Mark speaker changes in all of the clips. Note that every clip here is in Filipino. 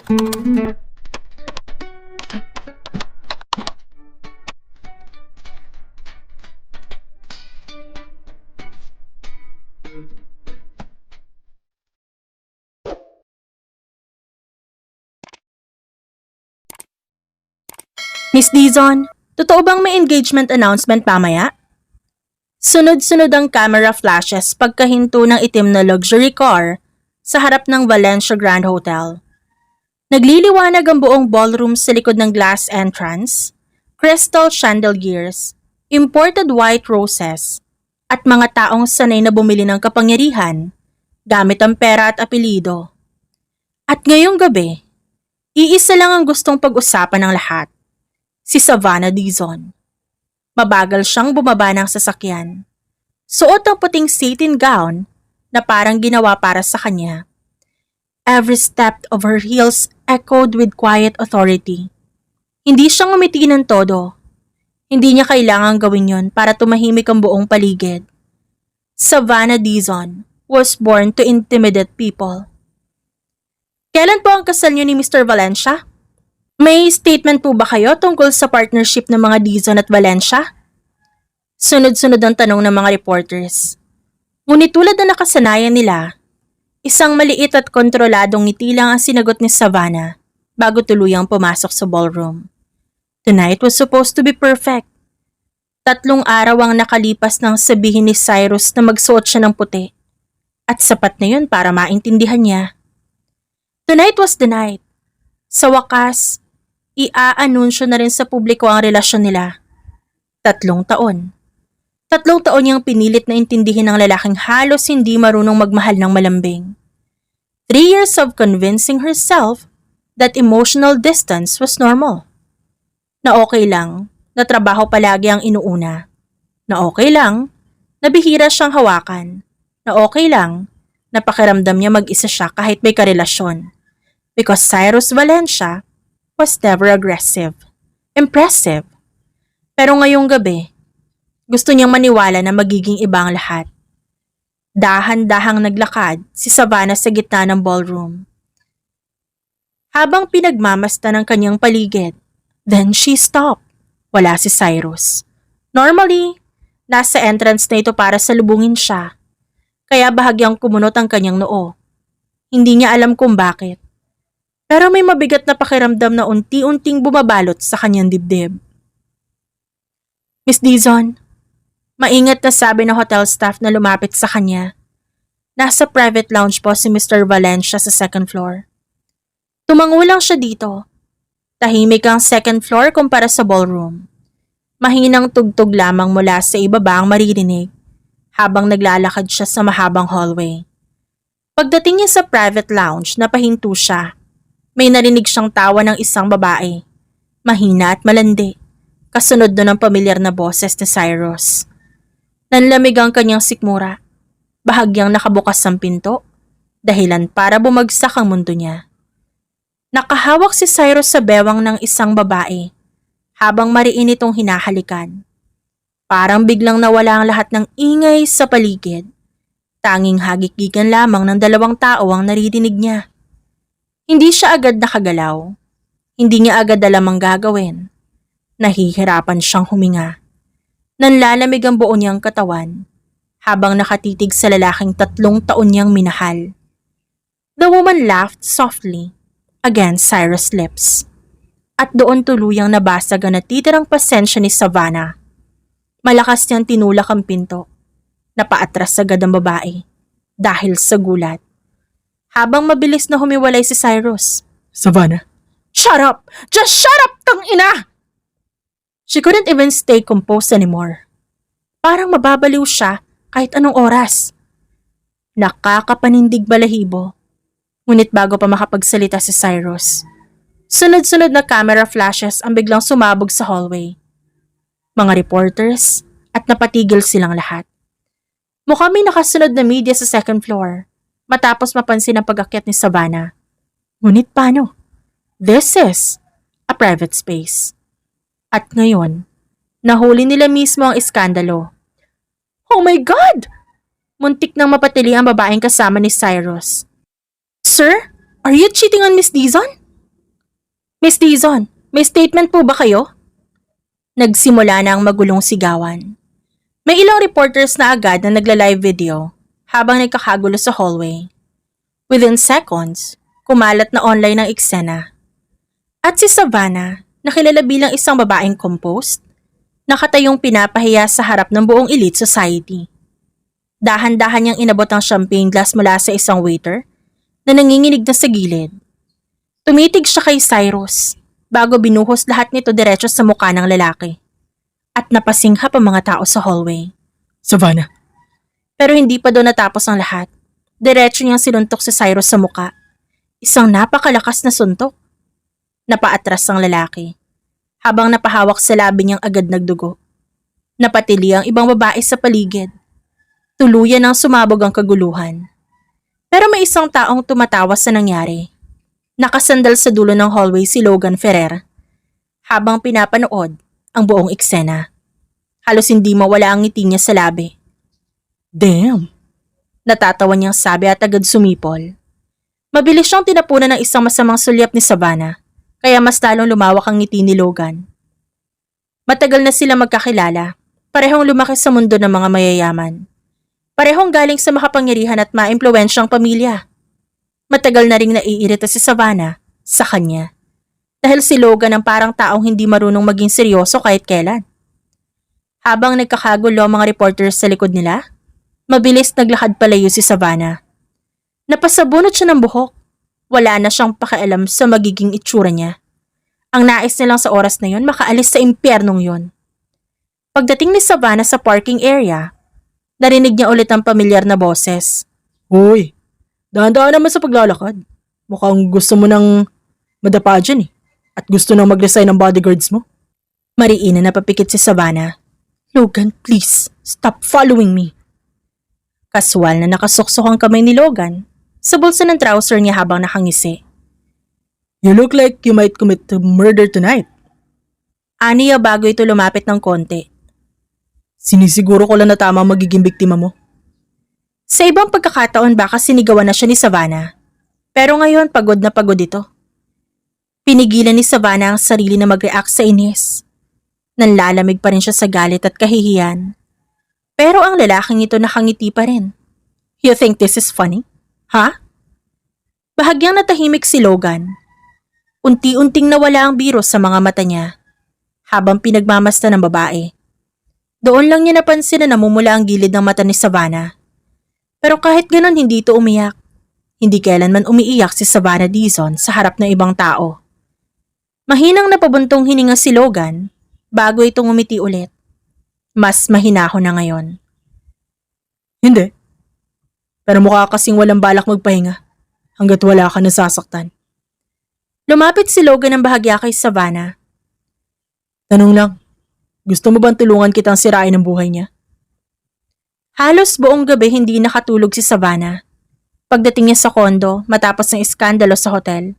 Speaker 1: Miss Dizon, totoo bang may engagement announcement mamaya? Sunod-sunod ang camera flashes pagkahinto ng itim na luxury car sa harap ng Valencia Grand Hotel. Nagliliwanag ang buong ballroom sa likod ng glass entrance, crystal chandeliers, imported white roses, at mga taong sanay na bumili ng kapangyarihan gamit ang pera at apelido. At ngayong gabi, iisa lang ang gustong pag-usapan ng lahat. Si Savannah Dizon. Mabagal siyang bumaba ng sasakyan. Suot ang puting satin gown na parang ginawa para sa kanya. Every step of her heels echoed with quiet authority. Hindi siya ngumiti ng todo. Hindi niya kailangang gawin yon para tumahimik ang buong paligid. Savannah Dizon was born to intimidate people. Kailan po ang kasal niyo ni Mr. Valencia? May statement po ba kayo tungkol sa partnership ng mga Dizon at Valencia? Sunod-sunod ang tanong ng mga reporters. Ngunit tulad na nakasanayan nila, isang maliit at kontroladong ngiti lang ang sinagot ni Savannah bago tuluyang pumasok sa ballroom. Tonight was supposed to be perfect. 3 araw ang nakalipas nang sabihin ni Cyrus na magsuot siya ng puti. At sapat na yun para maintindihan niya. Tonight was the night. Sa wakas, ia-anunsyo na rin sa publiko ang relasyon nila. 3 taon. 3 taon niyang pinilit na intindihin ng lalaking halos hindi marunong magmahal ng malambing. 3 years of convincing herself that emotional distance was normal. Na okay lang, na trabaho palagi ang inuuna. Na okay lang, na bihira siyang hawakan. Na okay lang, na pakiramdam niya mag-isa siya kahit may karelasyon. Because Cyrus Valencia was never aggressive. Impressive. Pero ngayong gabi, gusto niyang maniwala na magiging iba ang lahat. Dahan-dahang naglakad si Savannah sa gitna ng ballroom. Habang pinagmamasta ng kanyang paligid, then she stopped. Wala si Cyrus. Normally, nasa entrance na ito para salubungin siya. Kaya bahagyang kumunot ang kanyang noo. Hindi niya alam kung bakit. Pero may mabigat na pakiramdam na unti-unting bumabalot sa kanyang dibdib. Miss Dizon, maingat na sabi ng hotel staff na lumapit sa kanya. Nasa private lounge po si Mr. Valencia sa 2nd floor. Tumango lang siya dito. Tahimik ang 2nd floor kumpara sa ballroom. Mahinang tugtog lamang mula sa ibaba ang maririnig habang naglalakad siya sa mahabang hallway. Pagdating niya sa private lounge, napahinto siya. May narinig siyang tawa ng isang babae. Mahina at malandi. Kasunod doon ang pamilyar na boses ni Cyrus. Nanlamig ang kanyang sikmura. Bahagyang nakabukas ang pinto. Dahilan para bumagsak ang mundo niya. Nakahawak si Cyrus sa bewang ng isang babae. Habang mariin itong hinahalikan. Parang biglang nawala ang lahat ng ingay sa paligid. Tanging hagik-gigan lamang ng 2 tao ang naririnig niya. Hindi siya agad nakagalaw. Hindi niya agad alam ang gagawin. Nahihirapan siyang huminga. Nanlalamig ang buo niyang katawan habang nakatitig sa lalaking 3 taon niyang minahal. The woman laughed softly against Cyrus' lips. At doon tuluyang nabasag ang natitirang pasensya ni Savannah. Malakas niyang tinulak ang pinto. Napaatras agad ang babae dahil sa gulat. Habang mabilis na humiwalay si Cyrus.
Speaker 2: Savannah?
Speaker 1: Shut up! Just shut up, tangina! She couldn't even stay composed anymore. Parang mababaliw siya kahit anong oras. Nakakapanindig balahibo. Ngunit bago pa makapagsalita si Cyrus, sunod-sunod na camera flashes ang biglang sumabog sa hallway. Mga reporters at napatigil silang lahat. Mukhang may nakasunod na media sa 2nd floor. Matapos mapansin ang pag-akyat ni Savannah. Ngunit paano? This is a private space. At ngayon, nahuli nila mismo ang iskandalo. Oh my God! Muntik nang mapatili ang babaeng kasama ni Cyrus. Sir, are you cheating on Miss Dizon? Miss Dizon, may statement po ba kayo? Nagsimula na ang magulong sigawan. May ilang reporters na agad na nagla-live video habang nagkakagulo sa hallway. Within seconds, kumalat na online ang eksena. At si Savannah, na kilala bilang isang babaeng composed, nakatayong pinapahiya sa harap ng buong elite society. Dahan-dahan niyang inabot ang champagne glass mula sa isang waiter na nanginginig na sa gilid. Tumitig siya kay Cyrus bago binuhos lahat nito diretso sa mukha ng lalaki. At napasinghap ang mga tao sa hallway.
Speaker 2: Savannah,
Speaker 1: Pero hindi pa doon natapos ang lahat. Diretso niyang sinuntok si Cyrus sa mukha. Isang napakalakas na suntok. Napaatras ang lalaki. Habang napahawak sa labi niyang agad nagdugo. Napatili ang ibang babae sa paligid. Tuluyan ang sumabog ang kaguluhan. Pero may isang taong tumatawas sa nangyari. Nakasandal sa dulo ng hallway si Logan Ferrer. Habang pinapanood ang buong eksena. Halos hindi mawala ang ngiti niya sa labi.
Speaker 2: damn.
Speaker 1: Natatawa niyang sabi at agad sumipol. Mabilis siyang tinapunan ng isang masamang sulyap ni Savannah, kaya mas lalong lumawak ang ngiti ni Logan. Matagal na sila magkakilala, parehong lumaki sa mundo ng mga mayayaman. Parehong galing sa makapangyarihan at maimpluwensyang pamilya. Matagal na ring naiirita si Savannah sa kanya. Dahil si Logan ang parang taong hindi marunong maging seryoso kahit kailan. Habang nagkakagulo ang mga reporters sa likod nila, mabilis naglakad palayo si Savannah. Napasabunot siya ng buhok. Wala na siyang pakialam sa magiging itsura niya. Ang nais nilang sa oras na yon makaalis sa impyernong yon. Pagdating ni Savannah sa parking area, narinig niya ulit ang pamilyar na boses.
Speaker 2: Hoy, dahan-dahan naman sa paglalakad. Mukhang gusto mo nang madapa dyan eh. At gusto nang mag-resign ng bodyguards mo.
Speaker 1: Mariin na napapikit si Savannah. Logan, please, stop following me. Kaswal na nakasuksok ang kamay ni Logan sa bulsa ng trouser niya habang nakangisi.
Speaker 2: You look like you might commit to murder tonight.
Speaker 1: Aniya bago ito lumapit ng konti.
Speaker 2: Sinisiguro ko lang na tama ang magiging biktima mo.
Speaker 1: Sa ibang pagkakataon baka sinigawan na siya ni Savannah. Pero ngayon pagod na pagod ito. Pinigilan ni Savannah ang sarili na mag-react sa inis. Nanlalamig pa rin siya sa galit at kahihiyan. Pero ang lalaking ito nakangiti pa rin. You think this is funny? Ha? Bahagyang natahimik si Logan. Unti-unting nawala ang biro sa mga mata niya habang pinagmamasta ng babae. Doon lang niya napansin na namumula ang gilid ng mata ni Savannah. Pero kahit ganon hindi ito umiyak. Hindi kailanman umiiyak si Savannah Dizon sa harap ng ibang tao. Mahinang napabuntong hininga si Logan bago itong umiti ulit. Mas mahinahon na ngayon.
Speaker 2: Hindi. Pero mukha kasing walang balak magpahinga hanggat wala ka nasasaktan.
Speaker 1: Lumapit si Logan ng bahagya kay Savannah.
Speaker 2: Tanong lang, gusto mo bang tulungan kitang sirain ang buhay niya?
Speaker 1: Halos buong gabi hindi nakatulog si Savannah. Pagdating niya sa kondo matapos ng iskandalo sa hotel,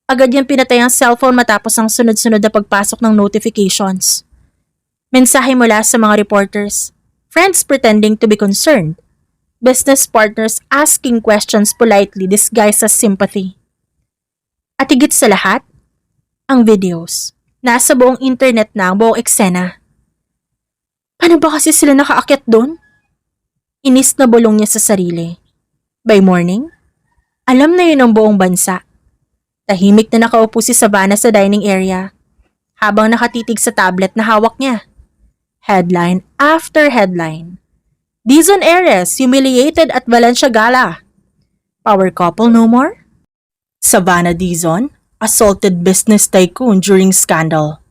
Speaker 1: agad niyang pinatay ang cellphone matapos ang sunod-sunod na pagpasok ng notifications. Mensahe mula sa mga reporters, friends pretending to be concerned, business partners asking questions politely disguised as sympathy. At higit sa lahat, ang videos. Nasa buong internet na ang buong eksena. Paano ba kasi sila nakaakyat doon? Inis na bulong niya sa sarili. By morning, alam na yun ang buong bansa. Tahimik na nakaupo si Savannah sa dining area habang nakatitig sa tablet na hawak niya. Headline after headline. Dizon heiress humiliated at Valencia Gala. Power couple no more? Savannah Dizon, assaulted business tycoon during scandal.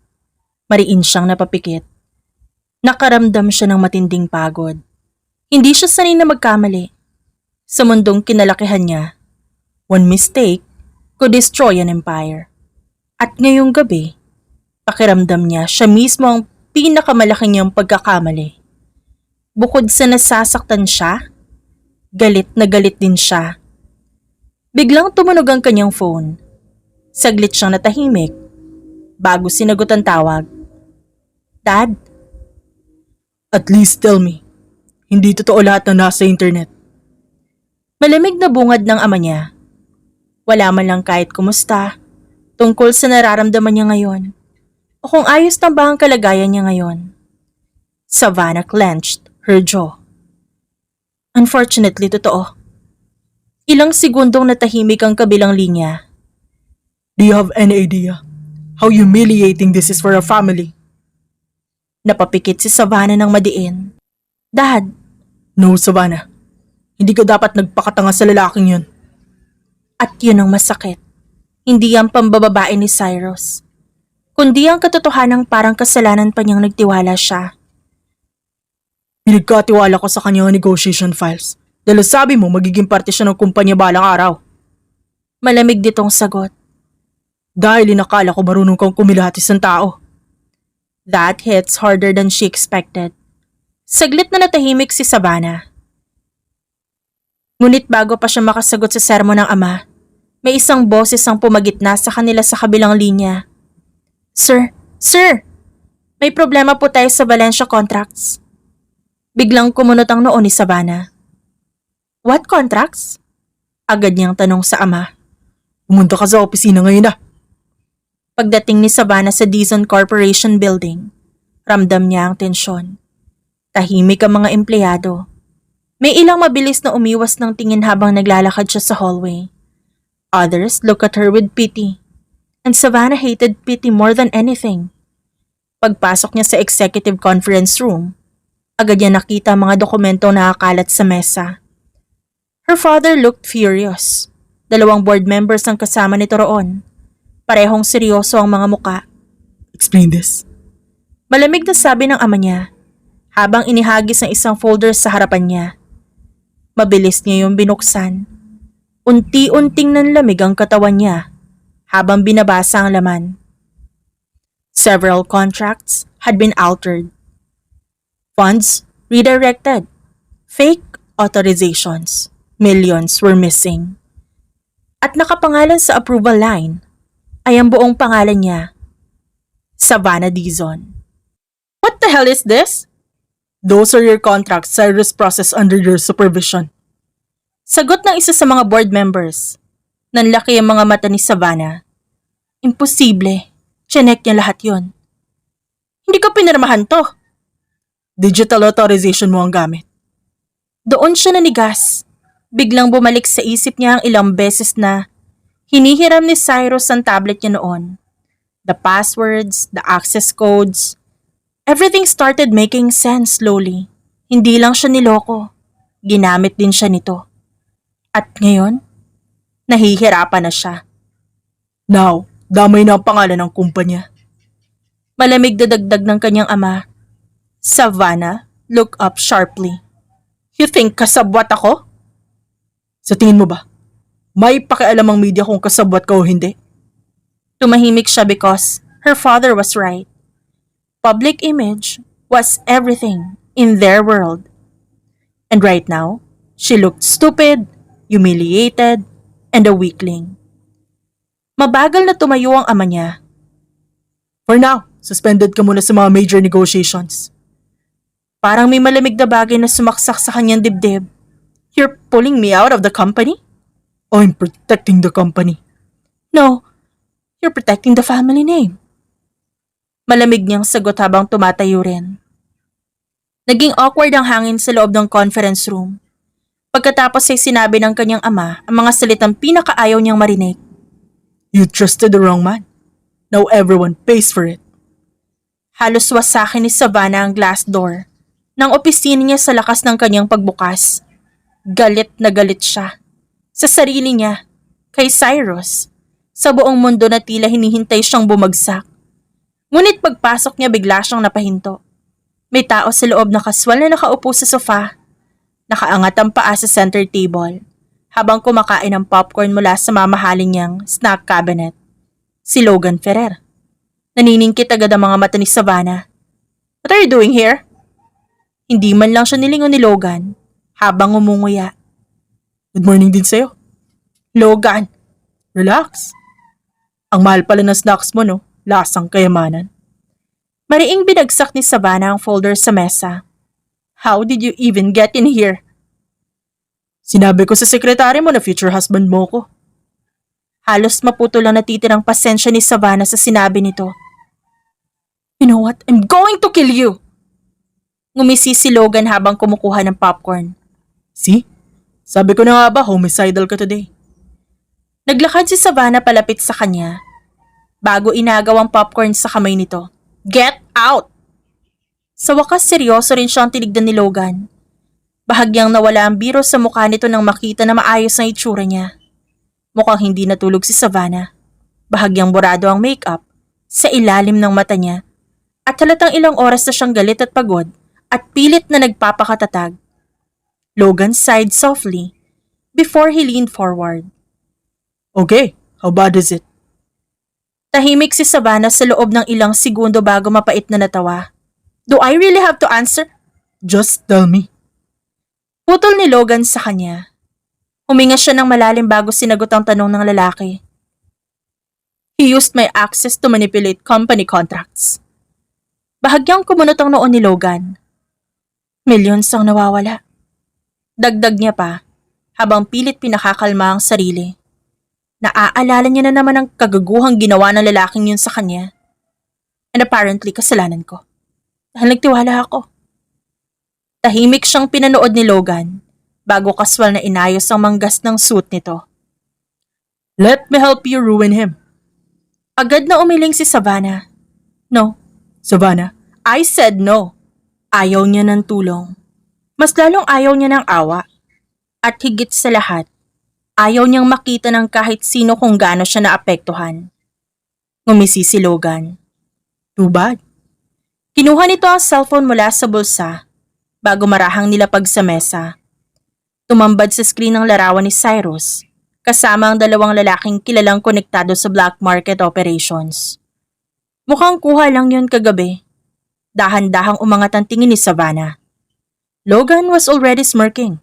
Speaker 1: Mariin siyang napapikit. Nakaramdam siya ng matinding pagod. Hindi siya sanay na magkamali. Sa mundong kinalakihan niya, one mistake could destroy an empire. At ngayong gabi, pakiramdam niya siya mismo ang pinakamalaki niyang pagkakamali. Bukod sa nasasaktan siya, galit na galit din siya. Biglang tumunog ang kanyang phone. Saglit siyang natahimik bago sinagot ang tawag. Dad?
Speaker 2: At least tell me, hindi totoo lahat ng nasa internet.
Speaker 1: Malamig na bungad ng ama niya. Wala man lang kahit kumusta, tungkol sa nararamdaman niya ngayon o kung ayos na ba ang kalagayan niya ngayon. Savannah clenched her jaw. Unfortunately, totoo. Ilang segundong natahimik ang kabilang linya.
Speaker 2: Do you have any idea how humiliating this is for a family?
Speaker 1: Napapikit si Savannah ng madiin. Dad,
Speaker 2: No, Savannah. Hindi ka dapat nagpakatanga sa lalaking yun.
Speaker 1: at yun ang masakit. Hindi ang pambababae ni Cyrus, kundi ang katotohanang parang kasalanan pa niyang nagtiwala siya.
Speaker 2: Pinagkatiwala ko sa kanya ang negotiation files. Dahil sabi mo magiging parte siya ng kumpanya balang araw.
Speaker 1: Malamig ditong sagot.
Speaker 2: Dahil inakala ko marunong kang kumilatis ng tao.
Speaker 1: That hits harder than she expected. Saglit na natahimik si Savannah. Ngunit bago pa siya makasagot sa sermon ng ama, may isang boses ang pumagitna sa kanila sa kabilang linya. Sir, may problema po tayo sa Valencia contracts. Biglang kumunot ang noo ni Savannah. What contracts? Agad niyang tanong sa ama.
Speaker 2: Pumunta ka sa opisina ngayon na.
Speaker 1: Pagdating ni Savannah sa Dizon Corporation building, ramdam niya ang tensyon. Tahimik ang mga empleyado. May ilang mabilis na umiwas ng tingin habang naglalakad siya sa hallway. Others look at her with pity. And Savannah hated pity more than anything. Pagpasok niya sa executive conference room, agad niya nakita ang mga dokumentong nakakalat sa mesa. Her father looked furious. 2 board members ang kasama nito roon. Parehong seryoso ang mga muka.
Speaker 2: Explain this.
Speaker 1: Malamig na sabi ng ama niya, habang inihagis ang isang folder sa harapan niya. Mabilis niya yung binuksan. Unti-unting nanlamig ang katawan niya habang binabasa ang laman. Several contracts had been altered. Funds redirected. Fake authorizations. Millions were missing. At nakapangalan sa approval line ay ang buong pangalan niya, Savannah Dizon. What the hell is this?
Speaker 2: Those are your contracts Cyrus processed under your supervision.
Speaker 1: Sagot ng isa sa mga board members. Nanlaki ang mga mata ni Savannah. Imposible. Chinek niya lahat yon. Hindi ko pinirmahan to.
Speaker 2: Digital authorization mo ang gamit.
Speaker 1: Doon siya nanigas. Biglang bumalik sa isip niya ang ilang beses na hinihiram ni Cyrus ang tablet niya noon. The passwords, the access codes. Everything started making sense slowly. Hindi lang siya niloko. Ginamit din siya nito. At ngayon, nahihirapan na siya.
Speaker 2: Now, damay na ang pangalan ng kumpanya.
Speaker 1: Malamig na dagdag ng kanyang ama. Savannah looked up sharply. You think kasabwat ako?
Speaker 2: Sa tingin mo ba, may pakialam ang media kung kasabwat ka o hindi?
Speaker 1: Tumahimik siya because her father was right. Public image was everything in their world. And right now, she looked stupid, humiliated, and a weakling. Mabagal na tumayo ang ama niya.
Speaker 2: For now, suspended ka muna sa mga major negotiations.
Speaker 1: Parang may malamig na bagay na sumaksak sa kanyang dibdib. You're pulling me out of the company?
Speaker 2: I'm protecting the company.
Speaker 1: No, you're protecting the family name. Malamig niyang sagot habang tumatayo rin. Naging awkward ang hangin sa loob ng conference room. Pagkatapos ay sinabi ng kanyang ama ang mga salitang pinakaayaw niyang marinig.
Speaker 2: You trusted the wrong man. Now everyone pays for it.
Speaker 1: Halos wasakin ni Savannah ang glass door ng opisina niya sa lakas ng kanyang pagbukas. Galit na galit siya. Sa sarili niya, kay Cyrus, sa buong mundo na tila hinihintay siyang bumagsak. Ngunit pagpasok niya bigla siyang napahinto. May tao sa loob na kaswal na nakaupo sa sofa. Nakaangat ang paa sa center table habang kumakain ng popcorn mula sa mamahalin niyang snack cabinet. Si Logan Ferrer. Naniningkit agad ang mga mata ni Savannah. What are you doing here? Hindi man lang siya nilingon ni Logan habang umunguya.
Speaker 2: Good morning din sa'yo.
Speaker 1: Logan!
Speaker 2: Relax. Ang mahal pala ng snacks mo, no? Lasang kayamanan.
Speaker 1: Mariing binagsak ni Savannah ang folder sa mesa. How did you even get in here?
Speaker 2: Sinabi ko sa sekretary mo na future husband mo ko.
Speaker 1: Halos maputol ang natitirang pasensya ni Savannah sa sinabi nito. You know what? I'm going to kill you! Ngumisi si Logan habang kumukuha ng popcorn.
Speaker 2: See? Sabi ko na nga ba, homicidal ka today.
Speaker 1: Naglakad si Savannah palapit sa kanya bago inagaw ang popcorn sa kamay nito. Get out! Sa wakas seryoso rin siyang tinignan ni Logan. Bahagyang nawala ang biro sa mukha nito nang makita na maayos na itsura niya. Mukhang hindi natulog si Savannah. Bahagyang burado ang makeup sa ilalim ng mata niya at halatang ilang oras na siyang galit at pagod at pilit na nagpapakatatag. Logan sighed softly before he leaned forward.
Speaker 2: Okay, how bad is it?
Speaker 1: Tahimik si Savannah sa loob ng ilang segundo bago mapait na natawa. Do I really have to answer?
Speaker 2: Just tell me.
Speaker 1: Putol ni Logan sa kanya. Huminga siya ng malalim bago sinagot ang tanong ng lalaki. He used my access to manipulate company contracts. Bahagyang kumunot ang noon ni Logan. Millions ang nawawala. Dagdag niya pa, habang pilit pinakakalma ang sarili. Naaalala niya na naman ang kagaguhang ginawa ng lalaking yun sa kanya. And apparently kasalanan ko. Dahil nagtiwala ako. Tahimik siyang pinanood ni Logan bago kaswal na inayos ang manggas ng suit nito.
Speaker 2: Let me help you ruin him.
Speaker 1: Agad na umiling si Savannah. No.
Speaker 2: Savannah,
Speaker 1: I said no. Ayaw niya ng tulong. Mas lalong ayaw niya ng awa. At higit sa lahat, ayaw niyang makita ng kahit sino kung gaano siya naapektuhan. Ngumisi si Logan.
Speaker 2: Too bad.
Speaker 1: Kinuha nito ang cellphone mula sa bulsa bago marahang nilapag sa mesa. Tumambad sa screen ng larawan ni Cyrus kasama ang dalawang lalaking kilalang konektado sa black market operations. Mukhang kuha lang yun kagabi. Dahan-dahang umangat ang tingin ni Savannah. Logan was already smirking.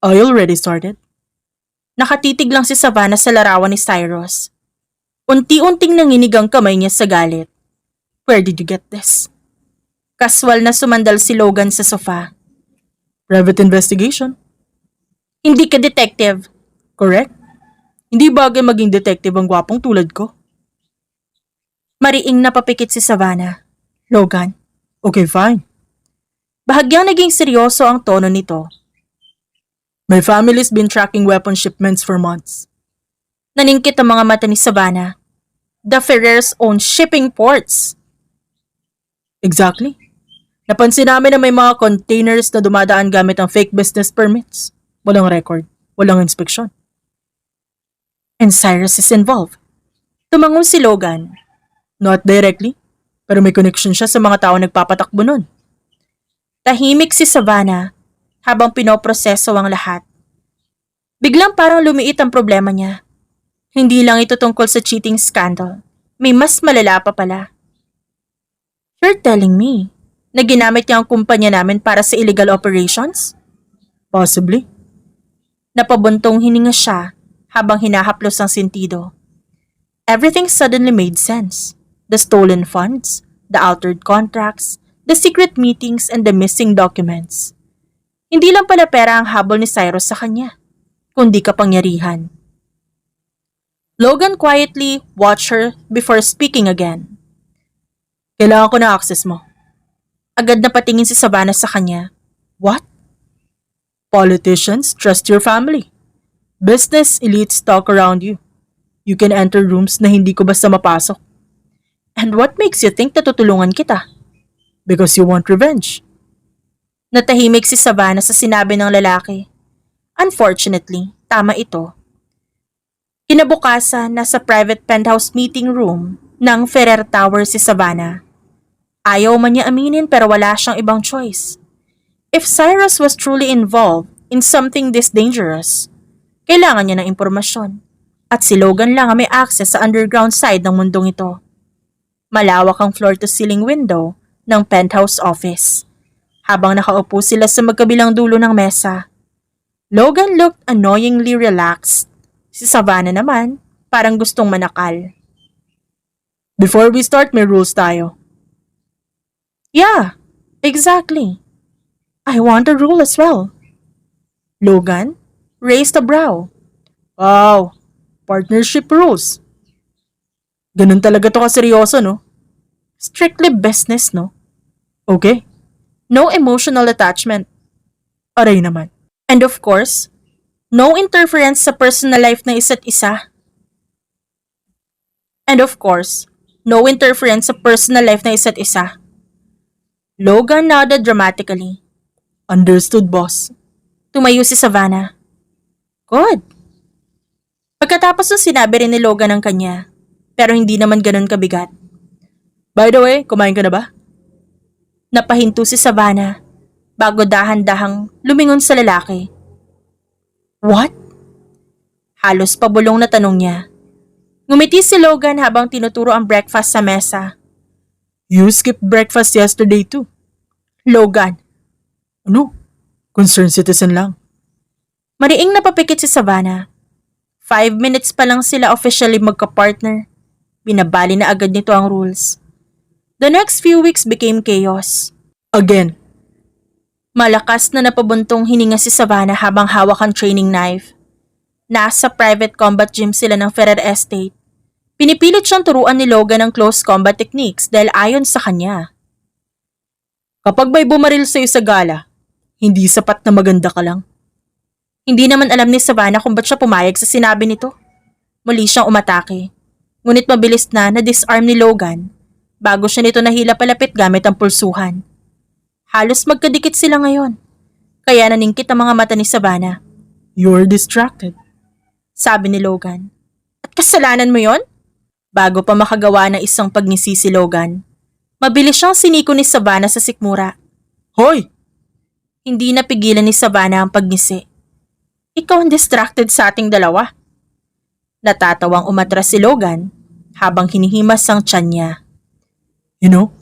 Speaker 2: I already started.
Speaker 1: Nakatitig lang si Savannah sa larawan ni Cyrus. Unti-unting nanginig ang kamay niya sa galit. Where did you get this? Kaswal na sumandal si Logan sa sofa.
Speaker 2: Private investigation.
Speaker 1: Hindi ka detective.
Speaker 2: Correct? Hindi bagay maging detective ang gwapong tulad ko.
Speaker 1: Mariing napapikit si Savannah. Logan.
Speaker 2: Okay, fine.
Speaker 1: Bahagyang naging seryoso ang tono nito.
Speaker 2: My family's been tracking weapon shipments for months.
Speaker 1: Naningkit ang mga mata ni Savannah. The Ferrers own shipping ports.
Speaker 2: Exactly. Napansin namin na may mga containers na dumadaan gamit ang fake business permits. Walang record, walang inspeksyon.
Speaker 1: And Cyrus is involved. Tumangon si Logan.
Speaker 2: Not directly, pero may connection siya sa mga tao nagpapatakbo nun.
Speaker 1: Tahimik si Savannah habang pinoproseso ang lahat. Biglang parang lumiit ang problema niya. Hindi lang ito tungkol sa cheating scandal. May mas malala pa pala. You're telling me na ginamit niya ang kumpanya namin para sa illegal operations?
Speaker 2: Possibly.
Speaker 1: Napabuntong hininga siya habang hinahaplos ang sentido. Everything suddenly made sense. The stolen funds, the altered contracts, the secret meetings, and the missing documents. Hindi lang pala pera ang habol ni Cyrus sa kanya, kundi kapangyarihan. Logan quietly watched her before speaking again.
Speaker 2: Kailangan ko na access mo.
Speaker 1: Agad na patingin si Savannah sa kanya. What?
Speaker 2: Politicians trust your family. Business elites talk around you. You can enter rooms na hindi ko basta mapasok.
Speaker 1: And what makes you think na tutulungan kita?
Speaker 2: Because you want revenge.
Speaker 1: Natahimik si Savannah sa sinabi ng lalaki. Unfortunately, tama ito. Kinabukasan, nasa private penthouse meeting room ng Ferrer Tower si Savannah. Ayaw man niya aminin pero wala siyang ibang choice. If Cyrus was truly involved in something this dangerous, kailangan niya ng impormasyon. At si Logan lang ang may access sa underground side ng mundong ito. Malawak ang floor-to-ceiling window ng penthouse office. Habang nakaupo sila sa magkabilang dulo ng mesa, Logan looked annoyingly relaxed. Si Savannah naman, parang gustong manakal.
Speaker 2: Before we start, may rules tayo.
Speaker 1: Yeah, exactly. I want a rule as well. Logan raised a brow.
Speaker 2: Wow, Partnership rules. Ganun talaga to kaseryoso, no?
Speaker 1: Strictly business, no?
Speaker 2: Okay.
Speaker 1: No emotional attachment.
Speaker 2: Aray naman.
Speaker 1: And of course, no interference sa personal life ng isa't isa. And of course, no interference sa personal life ng isa't isa. Logan nodded dramatically.
Speaker 2: Understood, boss.
Speaker 1: Tumayo si Savannah. Good. Pagkatapos ng sinabi rin ni Logan ang kanya, pero hindi naman ganun kabigat.
Speaker 2: By the way, kumain ka na ba?
Speaker 1: Napahinto si Savannah bago dahan-dahang lumingon sa lalaki. What? Halos pabulong na tanong niya. Ngumiti si Logan habang tinuturo ang breakfast sa mesa.
Speaker 2: You skipped breakfast yesterday too.
Speaker 1: Logan.
Speaker 2: Ano? Concerned citizen lang.
Speaker 1: Mariing napapikit si Savannah. 5 minutes pa lang sila officially magka-partner. Binabali na agad nito ang rules. The next few weeks became chaos.
Speaker 2: Again.
Speaker 1: Malakas na napabuntong hininga si Savannah habang hawak ang training knife. Nasa private combat gym sila ng Ferrer Estate. Pinipilit siyang turuan ni Logan ang close combat techniques dahil ayon sa kanya.
Speaker 2: Kapag may bumaril sa'yo sa gala, hindi sapat na maganda ka lang.
Speaker 1: Hindi naman alam ni Savannah kung ba't siya pumayag sa sinabi nito. Muli siyang umatake. Ngunit mabilis na na-disarm ni Logan bago siya nito nahila palapit gamit ang pulsuhan. Halos magkadikit sila ngayon. Kaya naningkit ang mga mata ni Savannah.
Speaker 2: You're distracted.
Speaker 1: Sabi ni Logan. At kasalanan mo yon? Bago pa makagawa ng isang pagngisi si Logan, mabilis siyang siniko ni Savannah sa sikmura.
Speaker 2: Hoy!
Speaker 1: Hindi napigilan ni Savannah ang pagngisi. Ikaw ang distracted sa ating dalawa. Natatawang umatras si Logan habang hinihimas ang tiyan niya.
Speaker 2: You know,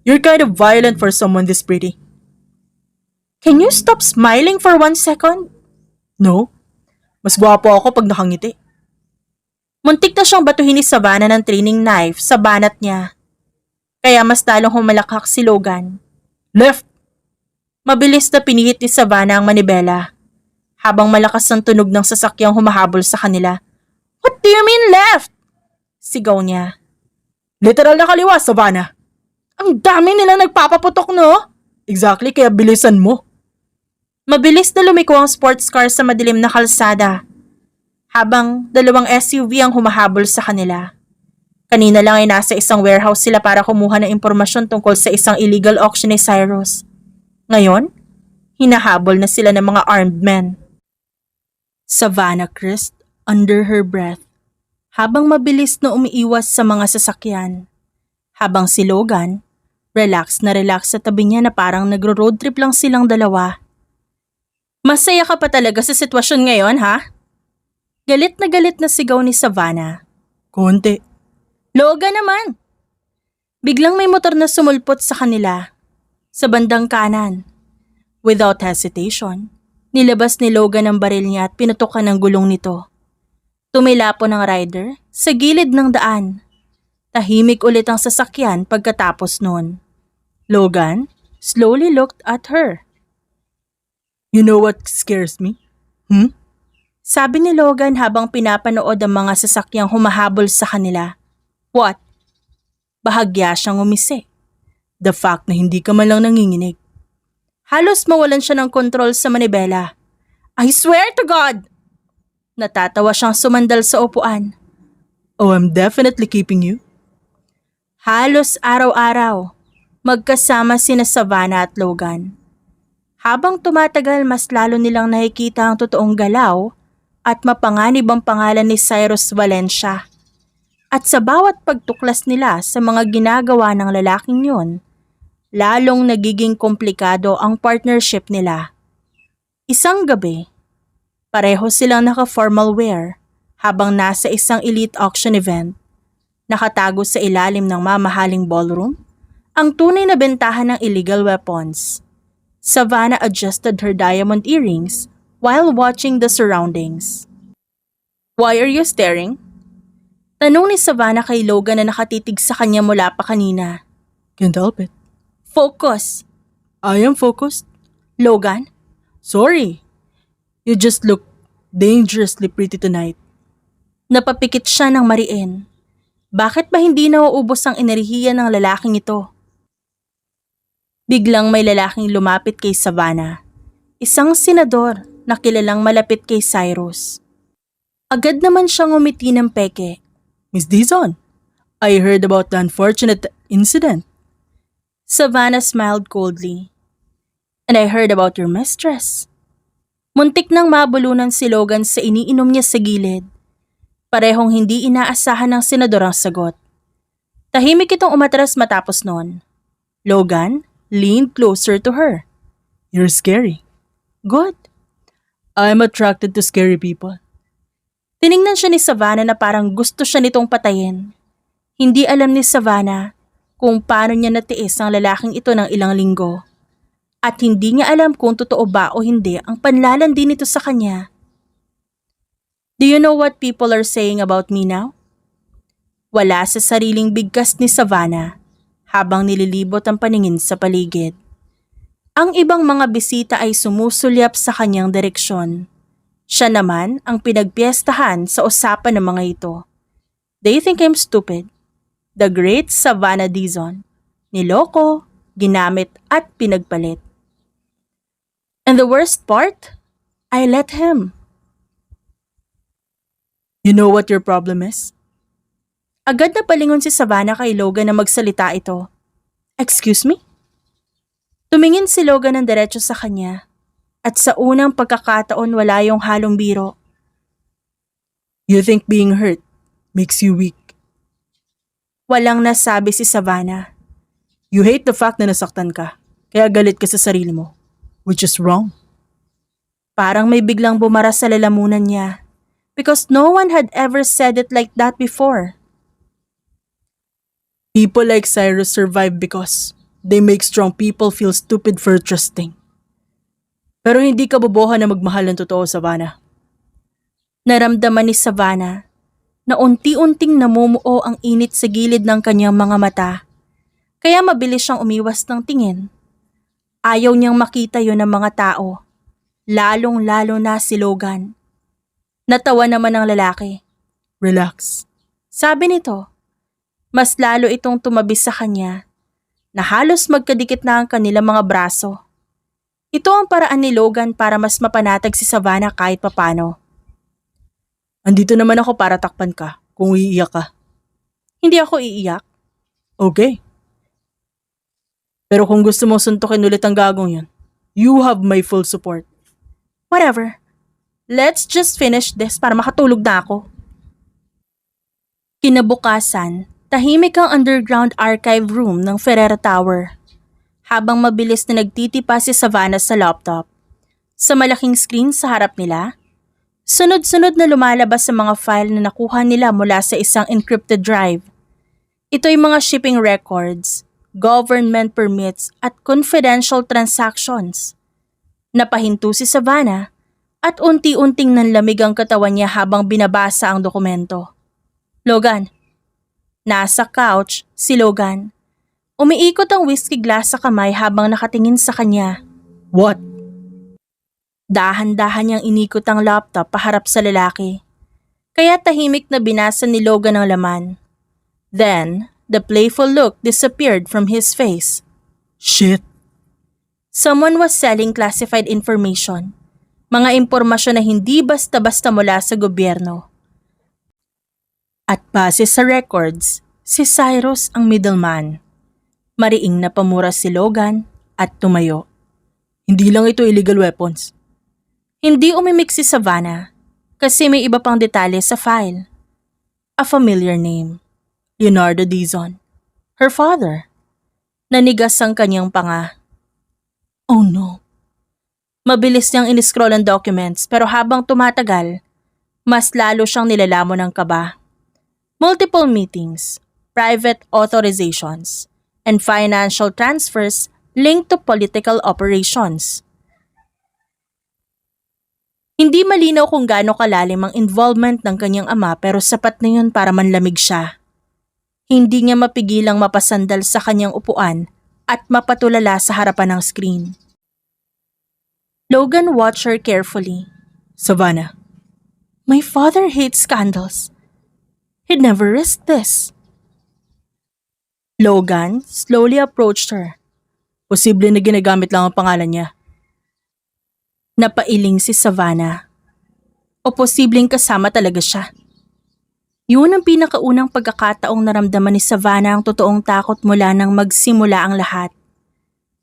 Speaker 2: you're kind of violent for someone this pretty.
Speaker 1: Can you stop smiling for 1 second?
Speaker 2: No? Mas gwapo ako pag nakangiti.
Speaker 1: Muntik na siyang batuhin ni Savannah ng training knife sa banat niya. Kaya mas lalong humalakak si Logan.
Speaker 2: Left!
Speaker 1: Mabilis na pinihit ni Savannah ang manibela habang malakas ang tunog ng sasakyang humahabol sa kanila. What do you mean left? Sigaw niya.
Speaker 2: Literal na kaliwa, Savannah.
Speaker 1: Ang dami nilang nagpapaputok, no?
Speaker 2: Exactly, kaya bilisan mo.
Speaker 1: Mabilis na lumiko ang sports car sa madilim na kalsada habang 2 SUV ang humahabol sa kanila. Kanina lang ay nasa isang warehouse sila para kumuha ng impormasyon tungkol sa isang illegal auction ni Cyrus. Ngayon, hinahabol na sila ng mga armed men. Savannah Christ under her breath habang mabilis na umiiwas sa mga sasakyan. Habang si Logan, relax sa tabi niya na parang nagro-road trip lang silang dalawa. Masaya ka pa talaga sa sitwasyon ngayon, ha? Galit na sigaw ni Savannah.
Speaker 2: Konti.
Speaker 1: Logan naman! Biglang may motor na sumulpot sa kanila, sa bandang kanan. Without hesitation, nilabas ni Logan ang baril niya at pinutukan ang gulong nito. Tumilapo ng rider sa gilid ng daan. Tahimik ulit ang sasakyan pagkatapos nun. Logan slowly looked at her.
Speaker 2: You know what scares me?
Speaker 1: Sabi ni Logan habang pinapanood ang mga sasakyang humahabol sa kanila. What? Bahagya siyang umisi. The fact na hindi ka man lang nanginginig. Halos mawalan siya ng kontrol sa manibela. I swear to God! Natatawa siyang sumandal sa upuan.
Speaker 2: Oh, I'm definitely keeping you.
Speaker 1: Halos araw-araw, magkasama sina Savannah at Logan. Habang tumatagal, mas lalo nilang nakikita ang totoong galaw at mapanganib ang pangalan ni Cyrus Valencia. At sa bawat pagtuklas nila sa mga ginagawa ng lalaking yun, lalong nagiging komplikado ang partnership nila. Isang gabi, pareho silang naka-formal wear habang nasa isang elite auction event. Nakatago sa ilalim ng mamahaling ballroom, ang tunay na bentahan ng illegal weapons. Savannah adjusted her diamond earrings while watching the surroundings. Why are you staring? Tanong ni Savannah kay Logan na nakatitig sa kanya mula pa kanina.
Speaker 2: Can't help it.
Speaker 1: Focus!
Speaker 2: I am focused.
Speaker 1: Napapikit siya ng mariin. Bakit ba hindi nauubos ang enerhiya ng lalaking ito? Biglang may lalaking lumapit kay Savannah. Isang senador na kilalang malapit kay Cyrus. Agad naman siyang umiti ng peke.
Speaker 2: Miss Dizon, I heard about the unfortunate incident.
Speaker 1: Savannah smiled coldly. And I heard about your mistress. Muntik nang mabulunan si Logan sa iniinom niya sa gilid. Parehong hindi inaasahan ng senador ang sagot. Tahimik itong umatras matapos noon. Logan leaned closer to her.
Speaker 2: You're scary.
Speaker 1: Good.
Speaker 2: I'm attracted to scary people.
Speaker 1: Tiningnan siya ni Savannah na parang gusto siya nitong patayin. Hindi alam ni Savannah kung paano niya natiis ang lalaking ito ng ilang linggo. At hindi niya alam kung totoo ba o hindi ang panlalandi nito sa kanya. Do you know what people are saying about me now? Wala sa sariling bigkas ni Savannah habang nililibot ang paningin sa paligid. Ang ibang mga bisita ay sumusulyap sa kanyang direksyon. Siya naman ang pinagpiestahan sa usapan ng mga ito. They think I'm stupid. The great Savannah Dizon. Niloko, ginamit at pinagpalit. And the worst part? I let him.
Speaker 2: You know what your problem is?
Speaker 1: Agad na palingon si Savannah kay Logan na magsalita ito. Excuse me? Tumingin si Logan ng diretso sa kanya at sa unang pagkakataon wala yung halong biro.
Speaker 2: You think being hurt makes you weak.
Speaker 1: Walang nasabi si Savannah.
Speaker 2: You hate the fact na nasaktan ka, kaya galit ka sa sarili mo, which is wrong.
Speaker 1: Parang may biglang bumara sa lalamunan niya because no one had ever said it like that before.
Speaker 2: People like Cyrus survive because they make strong people feel stupid for trusting. Pero hindi ka bobohan na magmahal ng totoo, Savannah.
Speaker 1: Naramdaman ni Savannah na unti-unting namumuo ang init sa gilid ng kanyang mga mata, kaya mabilis siyang umiwas ng tingin. Ayaw niyang makita yon ng mga tao, lalong-lalo na si Logan. Natawa naman ang lalaki.
Speaker 2: Relax.
Speaker 1: Sabi nito, mas lalo itong tumabi sa kanya na halos magkadikit na ang kanilang mga braso. Ito ang paraan ni Logan para mas mapanatag si Savannah kahit papano.
Speaker 2: Andito naman ako para takpan ka kung iiyak ka.
Speaker 1: Hindi ako iiyak.
Speaker 2: Okay. Pero kung gusto mong suntukin ulit ang gagong yun, you have my full support.
Speaker 1: Whatever. Let's just finish this para makatulog na ako. Kinabukasan, tahimik ang underground archive room ng Ferrera Tower. Habang mabilis na nagtitipa si Savannah sa laptop, sa malaking screen sa harap nila, sunod-sunod na lumalabas sa mga file na nakuha nila mula sa isang encrypted drive. Ito'y mga shipping records, government permits at confidential transactions. Napahinto si Savannah at unti-unting nanlamig ang katawan niya habang binabasa ang dokumento. Logan. Nasa couch si Logan. Umiikot ang whiskey glass sa kamay habang nakatingin sa kanya.
Speaker 2: What?
Speaker 1: Dahan-dahan niyang inikot ang laptop paharap sa lalaki. Kaya tahimik na binasa ni Logan ang laman. Then, the playful look disappeared from his face.
Speaker 2: Shit.
Speaker 1: Someone was selling classified information. Mga impormasyon na hindi basta-basta mula sa gobyerno. At base sa records, si Cyrus ang middleman. Mariing na pamura si Logan at tumayo.
Speaker 2: Hindi lang ito illegal weapons.
Speaker 1: Hindi umimik si Savannah kasi may iba pang detalye sa file. A familiar name. Leonardo Dizon. Her father. Nanigas ang kanyang panga. Oh no. Mabilis niyang iniscroll ang documents pero habang tumatagal, mas lalo siyang nilalamon ng kaba. Multiple meetings, private authorizations, and financial transfers linked to political operations. Hindi malinaw kung gaano kalalim ang involvement ng kanyang ama pero sapat na yun para manlamig siya. Hindi niya mapigilang mapasandal sa kanyang upuan at mapatulala sa harapan ng screen. Logan watched her carefully.
Speaker 2: Savannah.
Speaker 1: My father hates scandals, He'd never risk this. Logan slowly approached her.
Speaker 2: Posible na ginagamit lang ang pangalan niya.
Speaker 1: Napailing si Savannah. O posibleng kasama talaga siya. Yun ang pinakaunang pagkakataong naramdaman ni Savannah ang totoong takot mula nang magsimula ang lahat.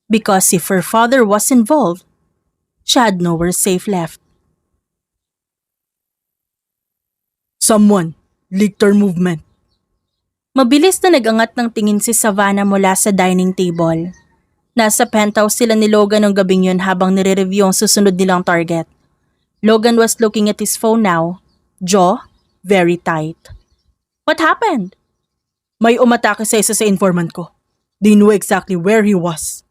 Speaker 1: Because if her father was involved, she had nowhere safe left.
Speaker 2: Someone leaked our movement.
Speaker 1: Mabilis na nagangat ng tingin si Savannah mula sa dining table. Nasa penthouse sila ni Logan ng gabing yun habang nire-review ang susunod nilang target. Logan was looking at his phone now, jaw very tight. What happened?
Speaker 2: May umatake sa isa sa informant ko. They knew exactly where he was.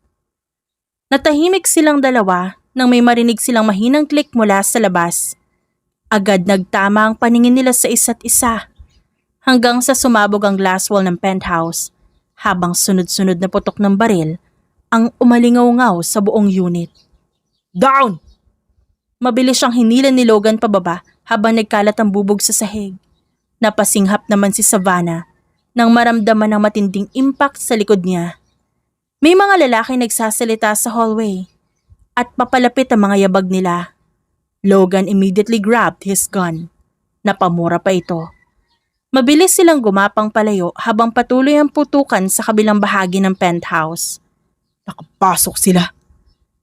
Speaker 1: Natahimik silang dalawa nang may marinig silang mahinang click mula sa labas. Agad nagtama ang paningin nila sa isa't isa. Hanggang sa sumabog ang glass wall ng penthouse habang sunod-sunod na putok ng baril ang umalingaw-ngaw sa buong unit.
Speaker 2: Down!
Speaker 1: Mabilis siyang hinilan ni Logan pababa habang nagkalat ang bubog sa sahig. Napasinghap naman si Savannah nang maramdaman ng matinding impact sa likod niya. May mga lalaki nagsasalita sa hallway at papalapit ang mga yabag nila. Logan immediately grabbed his gun. Napamura pa ito. Mabilis silang gumapang palayo habang patuloy ang putukan sa kabilang bahagi ng penthouse.
Speaker 2: Nakapasok sila.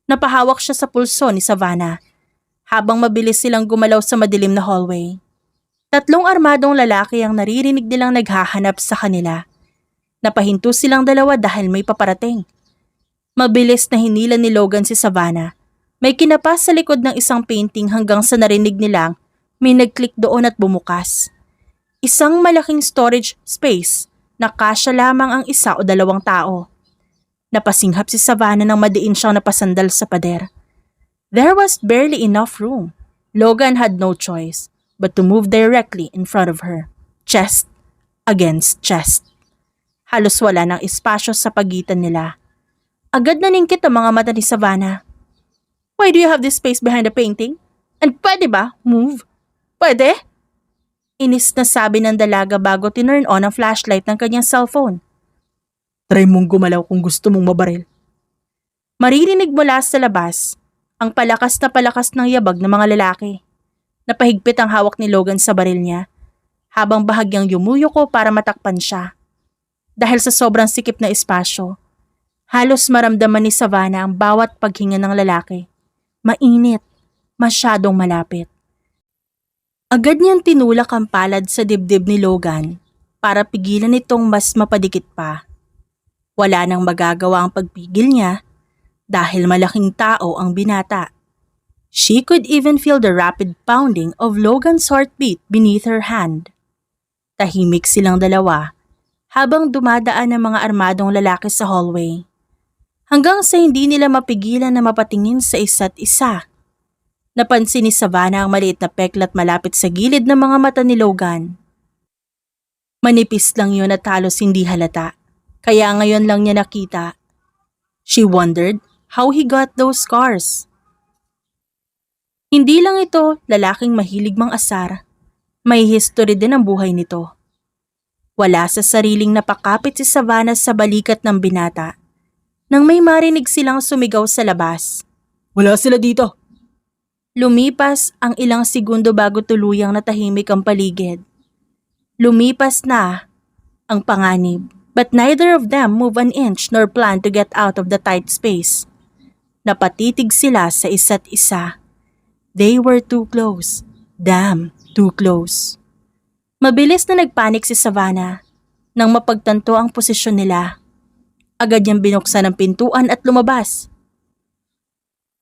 Speaker 1: Napahawak siya sa pulso ni Savannah habang mabilis silang gumalaw sa madilim na hallway. 3 armadong lalaki ang naririnig nilang naghahanap sa kanila. Napahinto silang dalawa dahil may paparating. Mabilis na hinila ni Logan si Savannah. May kinapas sa likod ng isang painting hanggang sa narinig nilang may nag-click doon at bumukas. Isang malaking storage space na kasya lamang ang 1 o 2 tao. Napasinghap si Savannah nang madiin siyang napasandal sa pader. There was barely enough room. Logan had no choice but to move directly in front of her, chest against chest. Halos wala ng espasyo sa pagitan nila. Agad naningkit ang mga mata ni Savannah. Why do you have this space behind the painting? And pwede ba? Move? Pwede? Inis na sabi ng dalaga bago tinurn on ang flashlight ng kanyang cellphone.
Speaker 2: Try mong gumalaw kung gusto mong mabaril.
Speaker 1: Maririnig mula sa labas ang palakas ng yabag ng mga lalaki. Napahigpit ang hawak ni Logan sa baril niya habang bahagyang yumuyuko para matakpan siya. Dahil sa sobrang sikip na espasyo, halos maramdaman ni Savannah ang bawat paghinga ng lalaki. Mainit, masyadong malapit. Agad niyang tinulak ang palad sa dibdib ni Logan para pigilan itong mas mapadikit pa. Wala nang magagawa ang pagpigil niya dahil malaking tao ang binata. She could even feel the rapid pounding of Logan's heartbeat beneath her hand. Tahimik silang dalawa habang dumadaan ang mga armadong lalaki sa hallway. Hanggang sa hindi nila mapigilan na mapatingin sa isa't isa. Napansin ni Savannah ang maliit na peklat malapit sa gilid ng mga mata ni Logan. Manipis lang yun at halos hindi halata, kaya ngayon lang niya nakita. She wondered how he got those scars. Hindi lang ito lalaking mahilig mang-asar, may history din ang buhay nito. Wala sa sariling napakapit si Savannah sa balikat ng binata nang may marinig silang sumigaw sa labas.
Speaker 2: Wala sila dito.
Speaker 1: Lumipas ang ilang segundo bago tuluyang natahimik ang paligid. Lumipas na ang panganib, but neither of them moved an inch nor planned to get out of the tight space. Napatitig sila sa isa't isa. They were too close. Damn, too close. Mabilis na nagpanik si Savannah nang mapagtanto ang posisyon nila. Agad niyang binuksan ang pintuan at lumabas.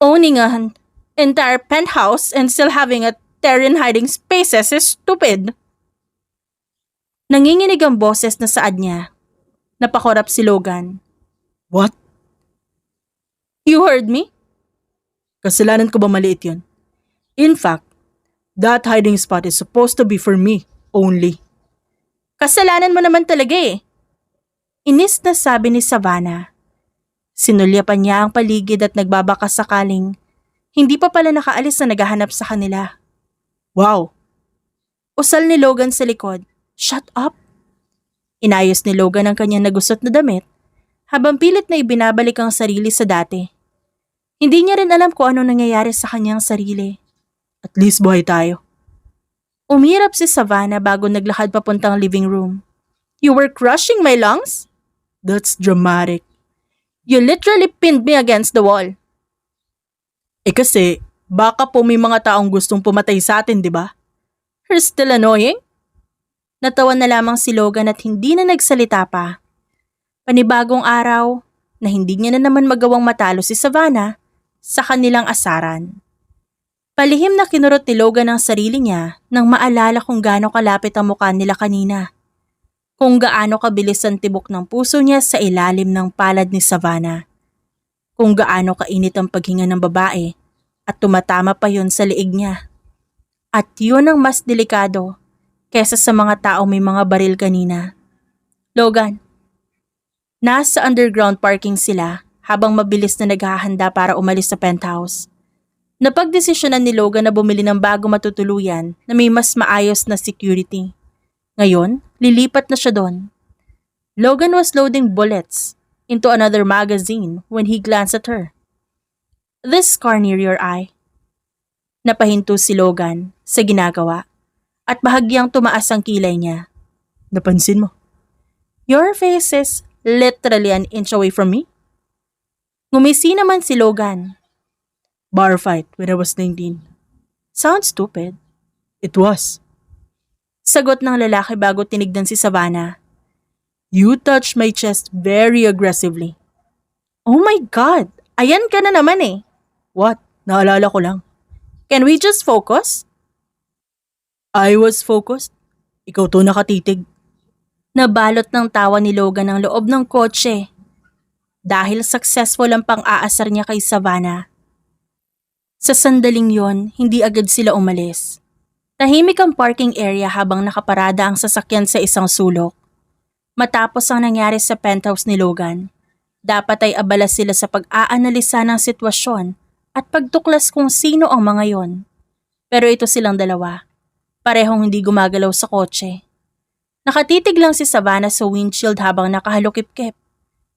Speaker 1: Owning an entire penthouse and still having a terrain hiding spaces is stupid. Nanginginig ang boses na saad niya. Napakorap si Logan.
Speaker 2: What?
Speaker 1: You heard me?
Speaker 2: Kasalanan ko ba maliit yun? In fact, that hiding spot is supposed to be for me only.
Speaker 1: Kasalanan mo naman talaga eh. Inis na sabi ni Savannah. Sinulyapan niya ang paligid at nagbabaka sakaling hindi pa pala nakaalis na naghahanap sa kanila.
Speaker 2: Wow!
Speaker 1: Usal ni Logan sa likod Shut up! Inayos ni Logan ang kanyang nagusot na damit habang pilit na ibinabalik ang sarili sa dati. Hindi niya rin alam kung ano nangyayari sa kanyang sarili.
Speaker 2: At least buhay tayo.
Speaker 1: Umirap si Savannah bago naglakad papuntang living room. You were crushing my lungs?
Speaker 2: That's dramatic.
Speaker 1: You literally pinned me against the wall.
Speaker 2: Kasi, baka po may mga taong gustong pumatay sa atin, di ba?
Speaker 1: You're still annoying? Natawa na lamang si Logan at hindi na nagsalita pa. Panibagong araw na hindi niya na naman magawang matalo si Savannah sa kanilang asaran. Palihim na kinurot ni Logan ang sarili niya nang maalala kung gaano kalapit ang mukha nila kanina. Kung gaano kabilis ang tibok ng puso niya sa ilalim ng palad ni Savannah. Kung gaano kainit ang paghinga ng babae at tumatama pa yon sa liig niya. At yun ang mas delikado kesa sa mga tao may mga baril kanina. Logan. Nasa underground parking sila habang mabilis na naghahanda para umalis sa penthouse. Napagdesisyonan ni Logan na bumili ng bago matutuluyan na may mas maayos na security. Ngayon, lilipat na siya doon. Logan was loading bullets into another magazine when he glanced at her. This scar near your eye. Napahinto si Logan sa ginagawa at bahagyang tumaas ang kilay niya.
Speaker 2: Napansin mo?
Speaker 1: Your face is literally an inch away from me. Ngumisi naman si Logan.
Speaker 2: Bar fight when I was 19.
Speaker 1: Sounds stupid.
Speaker 2: It was.
Speaker 1: Sagot ng lalaki bago tinignan si Savannah.
Speaker 2: You touched my chest very aggressively.
Speaker 1: Oh my God! Ayan ka na naman eh.
Speaker 2: What? Naalala ko lang.
Speaker 1: Can we just focus?
Speaker 2: I was focused. Ikaw to nakatitig.
Speaker 1: Nabalot ng tawa ni Logan ang loob ng kotse. Dahil successful ang pang-aasar niya kay Savannah. Sa sandaling yon, hindi agad sila umalis. Tahimik ang parking area habang nakaparada ang sasakyan sa isang sulok. Matapos ang nangyari sa penthouse ni Logan, dapat ay abala sila sa pag-aanalisa ng sitwasyon at pagtuklas kung sino ang mga yon. Pero ito silang dalawa, parehong hindi gumagalaw sa kotse. Nakatitig lang si Savannah sa windshield habang nakahalukip-kip.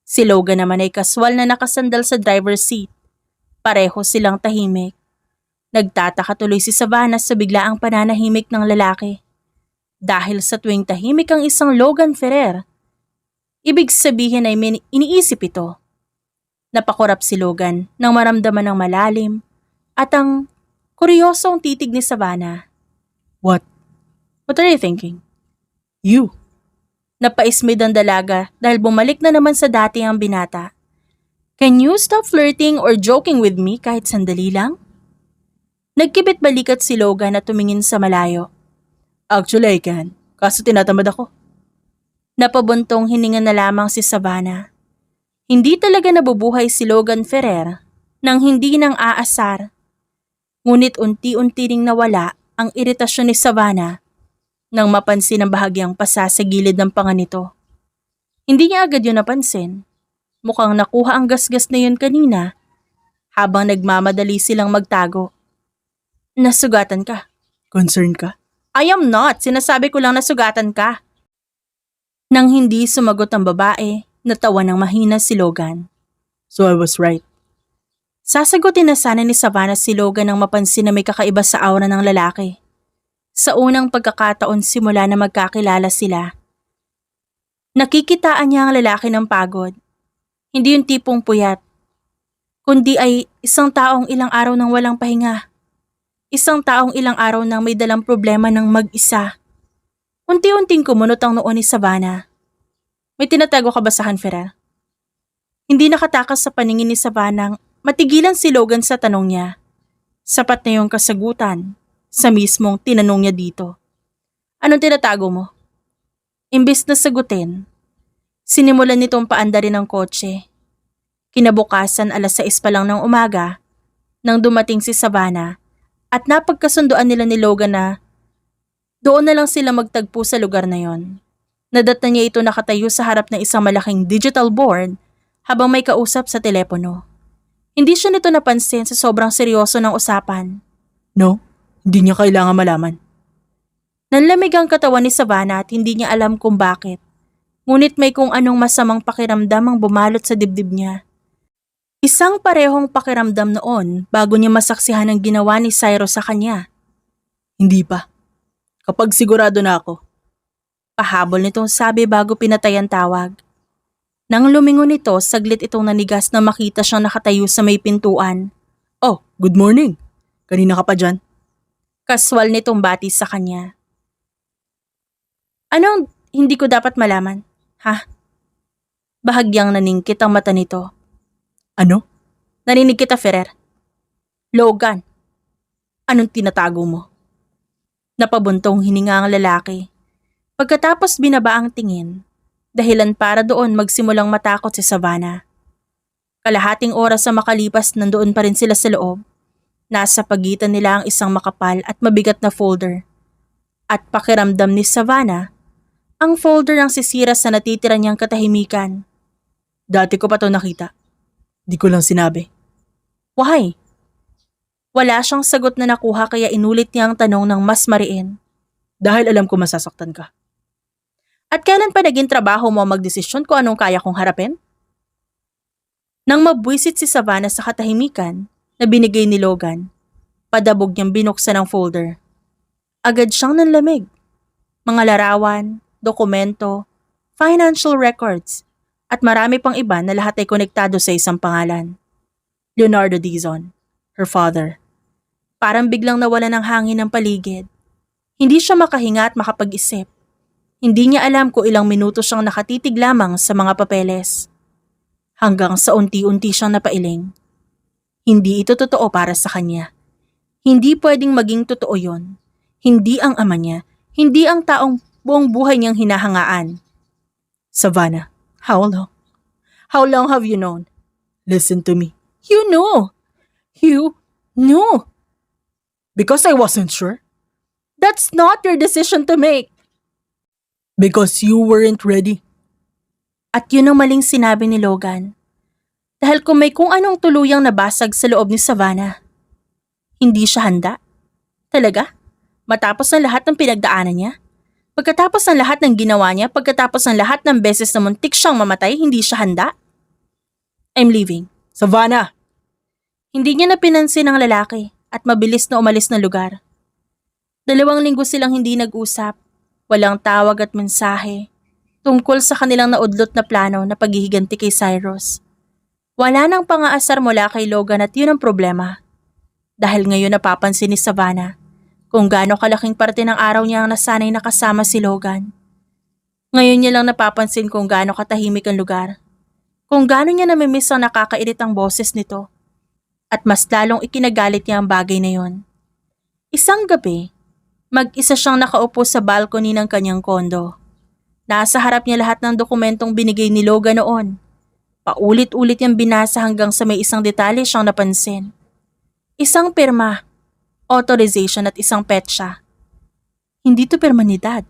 Speaker 1: Si Logan naman ay kaswal na nakasandal sa driver's seat. Pareho silang tahimik. Nagtataka tuloy si Savannah sa biglaang pananahimik ng lalaki. Dahil sa tuwing tahimik ang isang Logan Ferrer, ibig sabihin ay may iniisip ito. Napakurap si Logan nang maramdaman ng malalim at ang kuryosong titig ni Savannah.
Speaker 2: What?
Speaker 1: What are you thinking?
Speaker 2: You.
Speaker 1: Napaismid ang dalaga dahil bumalik na naman sa dati ang binata. Can you stop flirting or joking with me kahit sandali lang? Nagkibit balikat si Logan at tumingin sa malayo.
Speaker 2: Actually, I can. Kaso tinatamad ako.
Speaker 1: Napabuntong hininga na lamang si Savannah. Hindi talaga nabubuhay si Logan Ferrer nang hindi nang aasar. Ngunit unti-unti ring nawala ang iritasyon ni Savannah nang mapansin ang bahagyang pasa sa gilid ng panga nito. Hindi niya agad yun napansin. Mukhang nakuha ang gasgas na yun kanina habang nagmamadali silang magtago. Nasugatan ka.
Speaker 2: Concerned ka?
Speaker 1: I am not. Sinasabi ko lang nasugatan ka. Nang hindi sumagot ang babae, natawa ng mahina si Logan.
Speaker 2: So I was right.
Speaker 1: Sasagutin na sana ni Savannah si Logan nang mapansin na may kakaiba sa aura ng lalaki. Sa unang pagkakataon simula na magkakilala sila. Nakikitaan niya ang lalaki ng pagod. Hindi yung tipong puyat, kundi ay isang taong ilang araw nang walang pahinga. Isang taong ilang araw nang may dalang problema ng mag-isa. Unti-unting kumunot ang noo ni Savannah. May tinatago ka ba sa Ferrer? Hindi nakatakas sa paningin ni Savannah, matigilan si Logan sa tanong niya. Sapat na yung kasagutan sa mismong tinanong niya dito. Anong tinatago mo? Imbis na sagutin, sinimulan nitong paandarin ang kotse. Kinabukasan 6:00 pa lang ng umaga nang dumating si Savannah at napagkasunduan nila ni Logan na doon na lang sila magtagpo sa lugar na yon. Nadata niya ito nakatayo sa harap ng isang malaking digital board habang may kausap sa telepono. Hindi siya nito napansin sa sobrang seryoso ng usapan.
Speaker 2: No, hindi niya kailangan malaman.
Speaker 1: Nanlamig ang katawan ni Savannah at hindi niya alam kung bakit. Ngunit may kung anong masamang pakiramdam ang bumalot sa dibdib niya. Isang parehong pakiramdam noon bago niya masaksihan ang ginawa ni Cyrus sa kanya.
Speaker 2: Hindi pa. Kapag sigurado na ako.
Speaker 1: Pahabol nitong sabi bago pinatay ang tawag. Nang lumingon ito, saglit itong nanigas na makita siyang nakatayo sa may pintuan.
Speaker 2: Oh, good morning. Kanina ka pa dyan?
Speaker 1: Kaswal nitong bati sa kanya. Anong hindi ko dapat malaman? Ha? Bahagyang naningkit ang mata nito.
Speaker 2: Ano?
Speaker 1: Narinig kita, Ferrer. Logan, anong tinatago mo? Napabuntong hininga ang lalaki. Pagkatapos binaba ang tingin, dahilan para doon magsimulang matakot si Savannah. Kalahating oras sa makalipas nandoon pa rin sila sa loob. Nasa pagitan nila ang isang makapal at mabigat na folder. At pakiramdam ni Savannah, ang folder ang sisira sa natitira niyang katahimikan.
Speaker 2: Dati ko pa to nakita. Di ko lang sinabi.
Speaker 1: Why? Wala siyang sagot na nakuha kaya inulit niya ang tanong ng mas mariin.
Speaker 2: Dahil alam ko masasaktan ka.
Speaker 1: At kailan pa naging trabaho mo magdesisyon kung anong kaya kong harapin? Nang mabwisit si Savannah sa katahimikan na binigay ni Logan, padabog niyang binuksan ang folder. Agad siyang nanlamig. Mga larawan, dokumento, financial records, at marami pang iba na lahat ay konektado sa isang pangalan. Leonardo Dizon, her father. Parang biglang nawala ng hangin ng paligid. Hindi siya makahinga at makapag-isip. Hindi niya alam kung ilang minuto siyang nakatitig lamang sa mga papeles. Hanggang sa unti-unti siyang napailing. Hindi ito totoo para sa kanya. Hindi pwedeng maging totoo yon. Hindi ang ama niya, hindi ang taong buong buhay niyang hinahangaan.
Speaker 2: Savannah,
Speaker 1: How long? How long have you known?
Speaker 2: listen to me.
Speaker 1: You know. You knew.
Speaker 2: Because I wasn't sure.
Speaker 1: That's not your decision to make.
Speaker 2: Because you weren't ready.
Speaker 1: At yun ang maling sinabi ni Logan. Dahil kung may kung anong tuluyang nabasag sa loob ni Savannah. Hindi siya handa. Talaga? Matapos ang lahat ng pinagdaanan niya? Pagkatapos ng lahat ng ginawa niya, pagkatapos ng lahat ng beses na muntik siyang mamatay, hindi siya handa? I'm leaving.
Speaker 2: Savannah!
Speaker 1: Hindi niya napinansin ang lalaki at mabilis na umalis ng lugar. 2 linggo silang hindi nag-usap. Walang tawag at mensahe tungkol sa kanilang naudlot na plano na paghihiganti kay Cyrus. Wala nang pangaasar mula kay Logan at yun ang problema. Dahil ngayon napapansin ni Savannah kung gaano kalaking parte ng araw niya ang nasanay na kasama si Logan. Ngayon niya lang napapansin kung gaano katahimik ang lugar. Kung gaano niya namimiss ang nakakairit ang boses nito. At mas lalong ikinagalit niya ang bagay na yon. Isang gabi, mag-isa siyang nakaupo sa balcony ng kanyang kondo. Nasa harap niya lahat ng dokumentong binigay ni Logan noon. Paulit-ulit niyang binasa hanggang sa may isang detalye siyang napansin. Isang pirma, authorization at isang petsa. Hindi to pirma ni Dad.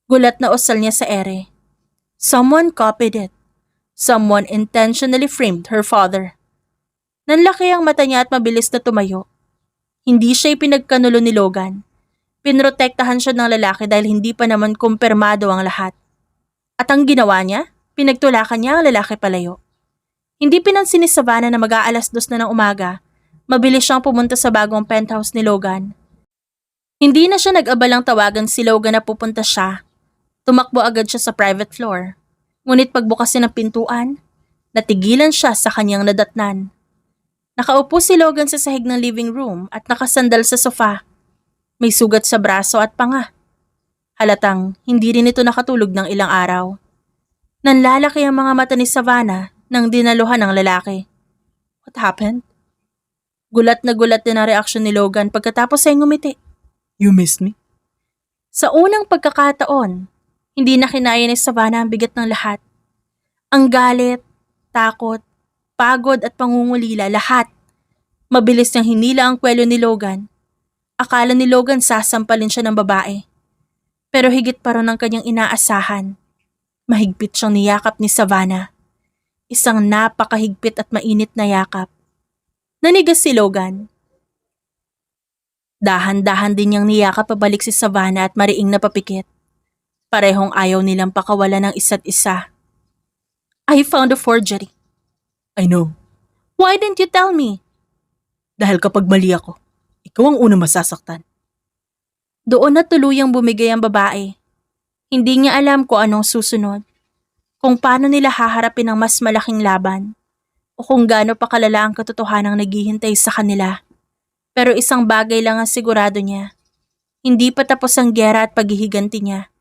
Speaker 1: Gulat na usal niya sa ere. Someone copied it. Someone intentionally framed her father. Nanlaki ang mata niya at mabilis na tumayo. Hindi siya pinagkanulo ni Logan. Pinrotektahan siya ng lalaki dahil hindi pa naman kumpirmado ang lahat. At ang ginawa niya, pinagtulakan niya ang lalaki palayo. Hindi pinansin ni Savannah na mag-aalas 2 na ng umaga, mabilis siyang pumunta sa bagong penthouse ni Logan. Hindi na siya nag-abalang tawagan si Logan na pupunta siya. Tumakbo agad siya sa private floor. Ngunit pagbukasin ng pintuan, natigilan siya sa kanyang nadatnan. Nakaupo si Logan sa sahig ng living room at nakasandal sa sofa. May sugat sa braso at panga. Halatang hindi rin ito nakatulog ng ilang araw. Nanlalaki ang mga mata ni Savannah nang dinaluhan ng lalaki. What happened? Gulat na gulat din ang reaksyon ni Logan pagkatapos ay ngumiti.
Speaker 2: You missed me?
Speaker 1: Sa unang pagkakataon, hindi na kinaya ni Savannah ang bigat ng lahat. Ang galit, takot, pagod at pangungulila, lahat. Mabilis niyang hinila ang kwelyo ni Logan. Akala ni Logan sasampalin siya ng babae. Pero higit pa ron ang kanyang inaasahan. Mahigpit siyang niyakap ni Savannah. Isang napakahigpit at mainit na yakap. Nanigas si Logan. Dahan-dahan din niyang niyakap pabalik si Savannah at mariing napapikit. Parehong ayaw nilang pakawalan ng isa't isa. I found a forgery.
Speaker 2: I know.
Speaker 1: Why didn't you tell me?
Speaker 2: Dahil kapag mali ako, ikaw ang unang masasaktan.
Speaker 1: Doon na tuluyang bumigay ang babae. Hindi niya alam kung anong susunod. Kung paano nila haharapin ang mas malaking laban. O kung gaano pa kalala ang katotohanang naghihintay sa kanila. Pero isang bagay lang ang sigurado niya. Hindi pa tapos ang giyera at paghihiganti niya.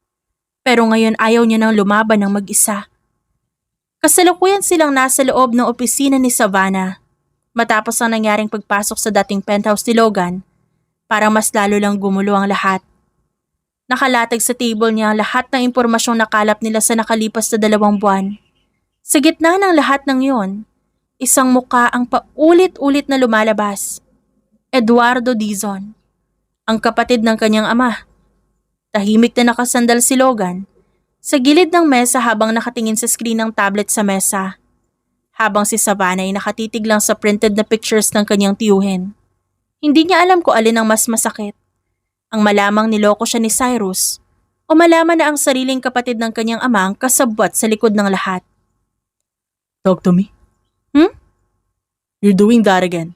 Speaker 1: Pero ngayon ayaw niya nang lumaban ng mag-isa. Kasalukuyan silang nasa loob ng opisina ni Savannah. Matapos ang nangyaring pagpasok sa dating penthouse ni Logan, parang mas lalo lang gumulo ang lahat. Nakalatag sa table niya ang lahat ng impormasyong nakalap nila sa nakalipas na 2 buwan. Sa gitna ng lahat ng yon, isang muka ang paulit-ulit na lumalabas. Eduardo Dizon, ang kapatid ng kanyang ama. Tahimik na nakasandal si Logan sa gilid ng mesa habang nakatingin sa screen ng tablet sa mesa. Habang si Savannah ay nakatitig lang sa printed na pictures ng kanyang tiyuhin. Hindi niya alam kung alin ang mas masakit. Ang malamang niloko siya ni Cyrus o malaman na ang sariling kapatid ng kanyang ama ang kasabwat sa likod ng lahat.
Speaker 2: Talk to me. You're doing that again.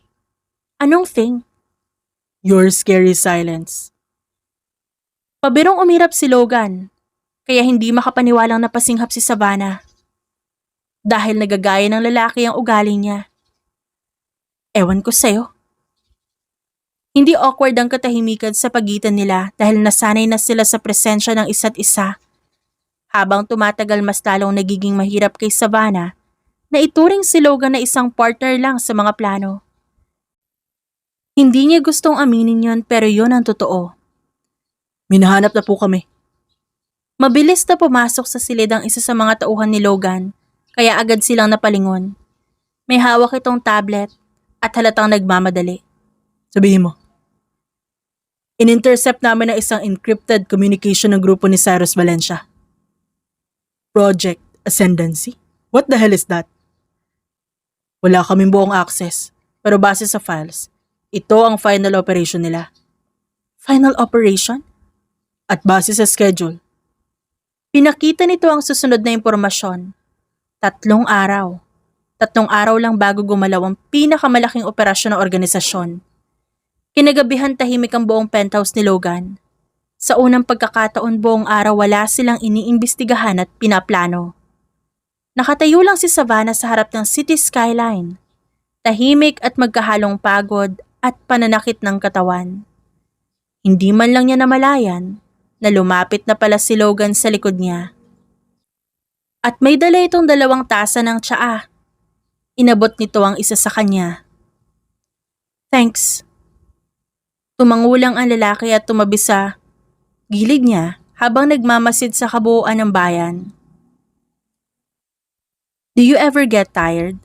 Speaker 1: Anong thing?
Speaker 2: Your scary silence.
Speaker 1: Pabirong umirap si Logan, kaya hindi makapaniwalang napasinghap si Savannah. Dahil nagagaya ng lalaki ang ugali niya. Ewan ko sa'yo. Hindi awkward ang katahimikan sa pagitan nila dahil nasanay na sila sa presensya ng isa't isa. Habang tumatagal mas lalong nagiging mahirap kay Savannah na ituring si Logan na isang partner lang sa mga plano. Hindi niya gustong aminin yon pero yon ang totoo.
Speaker 2: Minahanap na po kami.
Speaker 1: Mabilis na pumasok sa silid ang isa sa mga tauhan ni Logan. Kaya agad silang napalingon. May hawak itong tablet at halatang nagmamadali.
Speaker 2: Sabihin mo. In-intercept namin ang isang encrypted communication ng grupo ni Cyrus Valencia. Project Ascendancy? What the hell is that? Wala kaming buong access, pero base sa files, ito ang final operation nila.
Speaker 1: Final operation?
Speaker 2: At base sa schedule,
Speaker 1: Pinakita nito ang susunod na impormasyon. 3 araw. 3 araw lang bago gumalaw ang pinakamalaking operasyon ng organisasyon. Kinagabihan tahimik ang buong penthouse ni Logan. Sa unang pagkakataon buong araw wala silang iniimbestigahan at pinaplano. Nakatayo lang si Savannah sa harap ng city skyline. Tahimik at magkahalong pagod at pananakit ng katawan. Hindi man lang niya namalayan na lumapit na pala si Logan sa likod niya. At may dala itong 2 tasa ng tsaa. Inabot nito ang isa sa kanya. Thanks. Tumangulang ang lalaki at tumabi sa gilid niya habang nagmamasid sa kabuuan ng bayan. Do you ever get tired?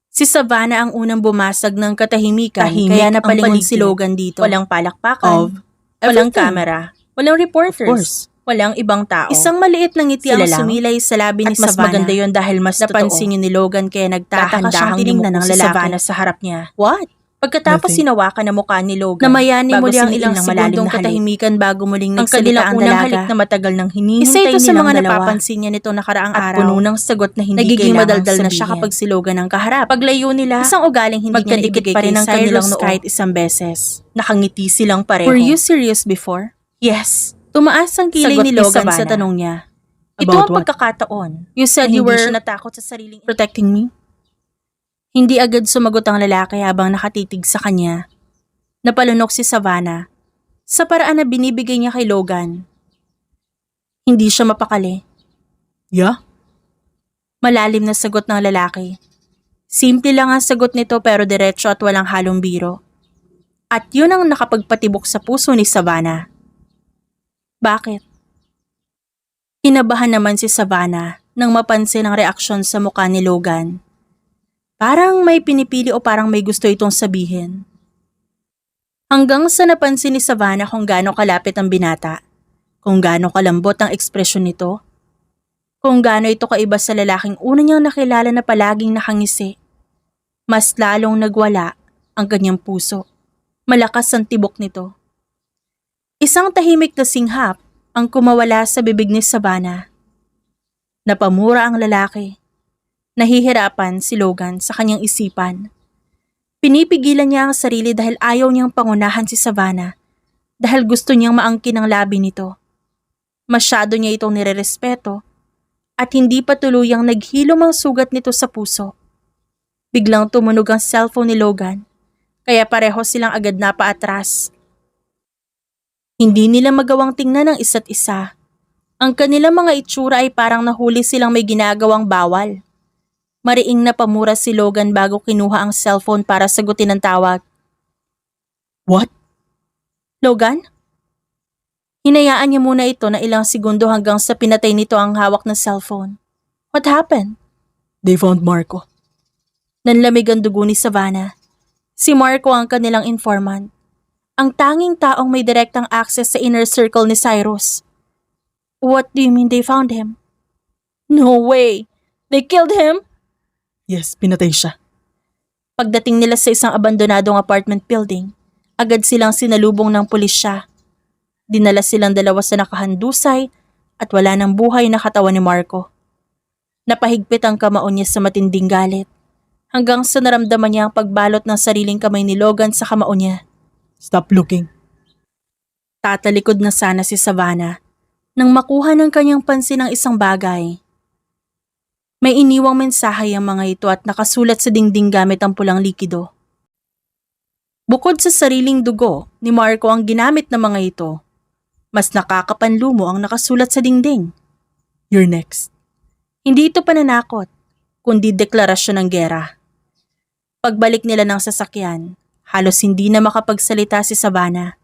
Speaker 1: Si Savannah ang unang bumasag ng katahimikan kaya napalingon si Logan dito. Walang palakpakan, walang kamera, walang reporters.
Speaker 2: Of course.
Speaker 1: Walang ibang tao. Isang maliit na ngiti ang sumilay sa labi ni Savannah. At mas maganda yon dahil mas napansin niyo ni Logan kaya nagtataka siyang tinignan ng lalaki. Si Savannah sa harap niya. What? Pagkatapos
Speaker 2: Nothing.
Speaker 1: sinawakan ang mukha ni Logan, namayani muli ang ilang segundong katahimikan bago muling nagsalita ang dalaga. Halik na matagal nang hinihintay
Speaker 2: Isa ito sa mga
Speaker 1: napapansin niya nito nakaraang
Speaker 2: At
Speaker 1: araw. At puno ng sagot na hindi nagiging madaldal na siya kapag si Logan ang kaharap. Paglayo nila, isang ugaling hindi niya ibigay pa rin ang kanilang noo kahit isang beses. Nakangiti silang pareho. Were you serious before? Yes. Tumaas ang kilay ni Logan sa tanong niya. Ito
Speaker 2: About
Speaker 1: ang
Speaker 2: what?
Speaker 1: pagkakataon. You said you were
Speaker 2: siya
Speaker 1: natakot sa sariling protecting me? Hindi agad sumagot ang lalaki habang nakatitig sa kanya. Napalunok si Savannah sa paraan na binibigay niya kay Logan. Hindi siya mapakali.
Speaker 2: Yeah?
Speaker 1: Malalim na sagot ng lalaki. Simple lang ang sagot nito pero diretso at walang halong biro. At yun ang nakapagpatibok sa puso ni Savannah. Bakit? Kinabahan naman si Savannah nang mapansin ang reaksyon sa mukha ni Logan. Parang may pinipili o parang may gusto itong sabihin. Hanggang sa napansin ni Savannah kung gaano kalapit ang binata, kung gaano kalambot ang ekspresyon nito, kung gaano ito kaiba sa lalaking una niyang nakilala na palaging nakangisi. Mas lalong nagwala ang kanyang puso. Malakas ang tibok nito. Isang tahimik na singhap ang kumawala sa bibig ni Savannah. Napamura ang lalaki. Nahihirapan si Logan sa kanyang isipan. Pinipigilan niya ang sarili dahil ayaw niyang pangunahan si Savannah dahil gusto niyang maangkin ang labi nito. Masyado niya itong nirerespeto at hindi pa tuluyang naghilom ang sugat nito sa puso. Biglang tumunog ang cellphone ni Logan, kaya pareho silang agad na paatras. Hindi nila magawang tingnan ang isa't isa. Ang kanilang mga itsura ay parang nahuli silang may ginagawang bawal. Mariing napamura si Logan bago kinuha ang cellphone para sagutin ang tawag.
Speaker 2: What?
Speaker 1: Logan? Hinayaan niya muna ito na ilang segundo hanggang sa pinatay nito ang hawak na cellphone. What happened?
Speaker 2: They found Marco.
Speaker 1: Nanlamig ang dugo ni Savannah. Si Marco ang kanilang informant. Ang tanging taong may direktang access sa inner circle ni Cyrus. What do you mean they found him? No way! They killed him?
Speaker 2: Yes, pinatay siya.
Speaker 1: Pagdating nila sa isang abandonadong apartment building, agad silang sinalubong ng pulisya. Dinala silang dalawa sa nakahandusay at wala ng buhay na katawan ni Marco. Napahigpit ang kamao niya sa matinding galit, hanggang sa naramdaman niya ang pagbalot ng sariling kamay ni Logan sa kamao niya.
Speaker 2: Stop looking.
Speaker 1: Tatalikod na sana si Savannah nang makuha ng kanyang pansin ang isang bagay. May iniwang mensahe ang mga ito at nakasulat sa dingding gamit ang pulang likido. Bukod sa sariling dugo ni Marco ang ginamit ng mga ito, mas nakakapanlumo ang nakasulat sa dingding.
Speaker 2: You're next.
Speaker 1: Hindi ito pananakot, kundi deklarasyon ng gera. Pagbalik nila ng sasakyan, halos hindi na makapagsalita si Savannah.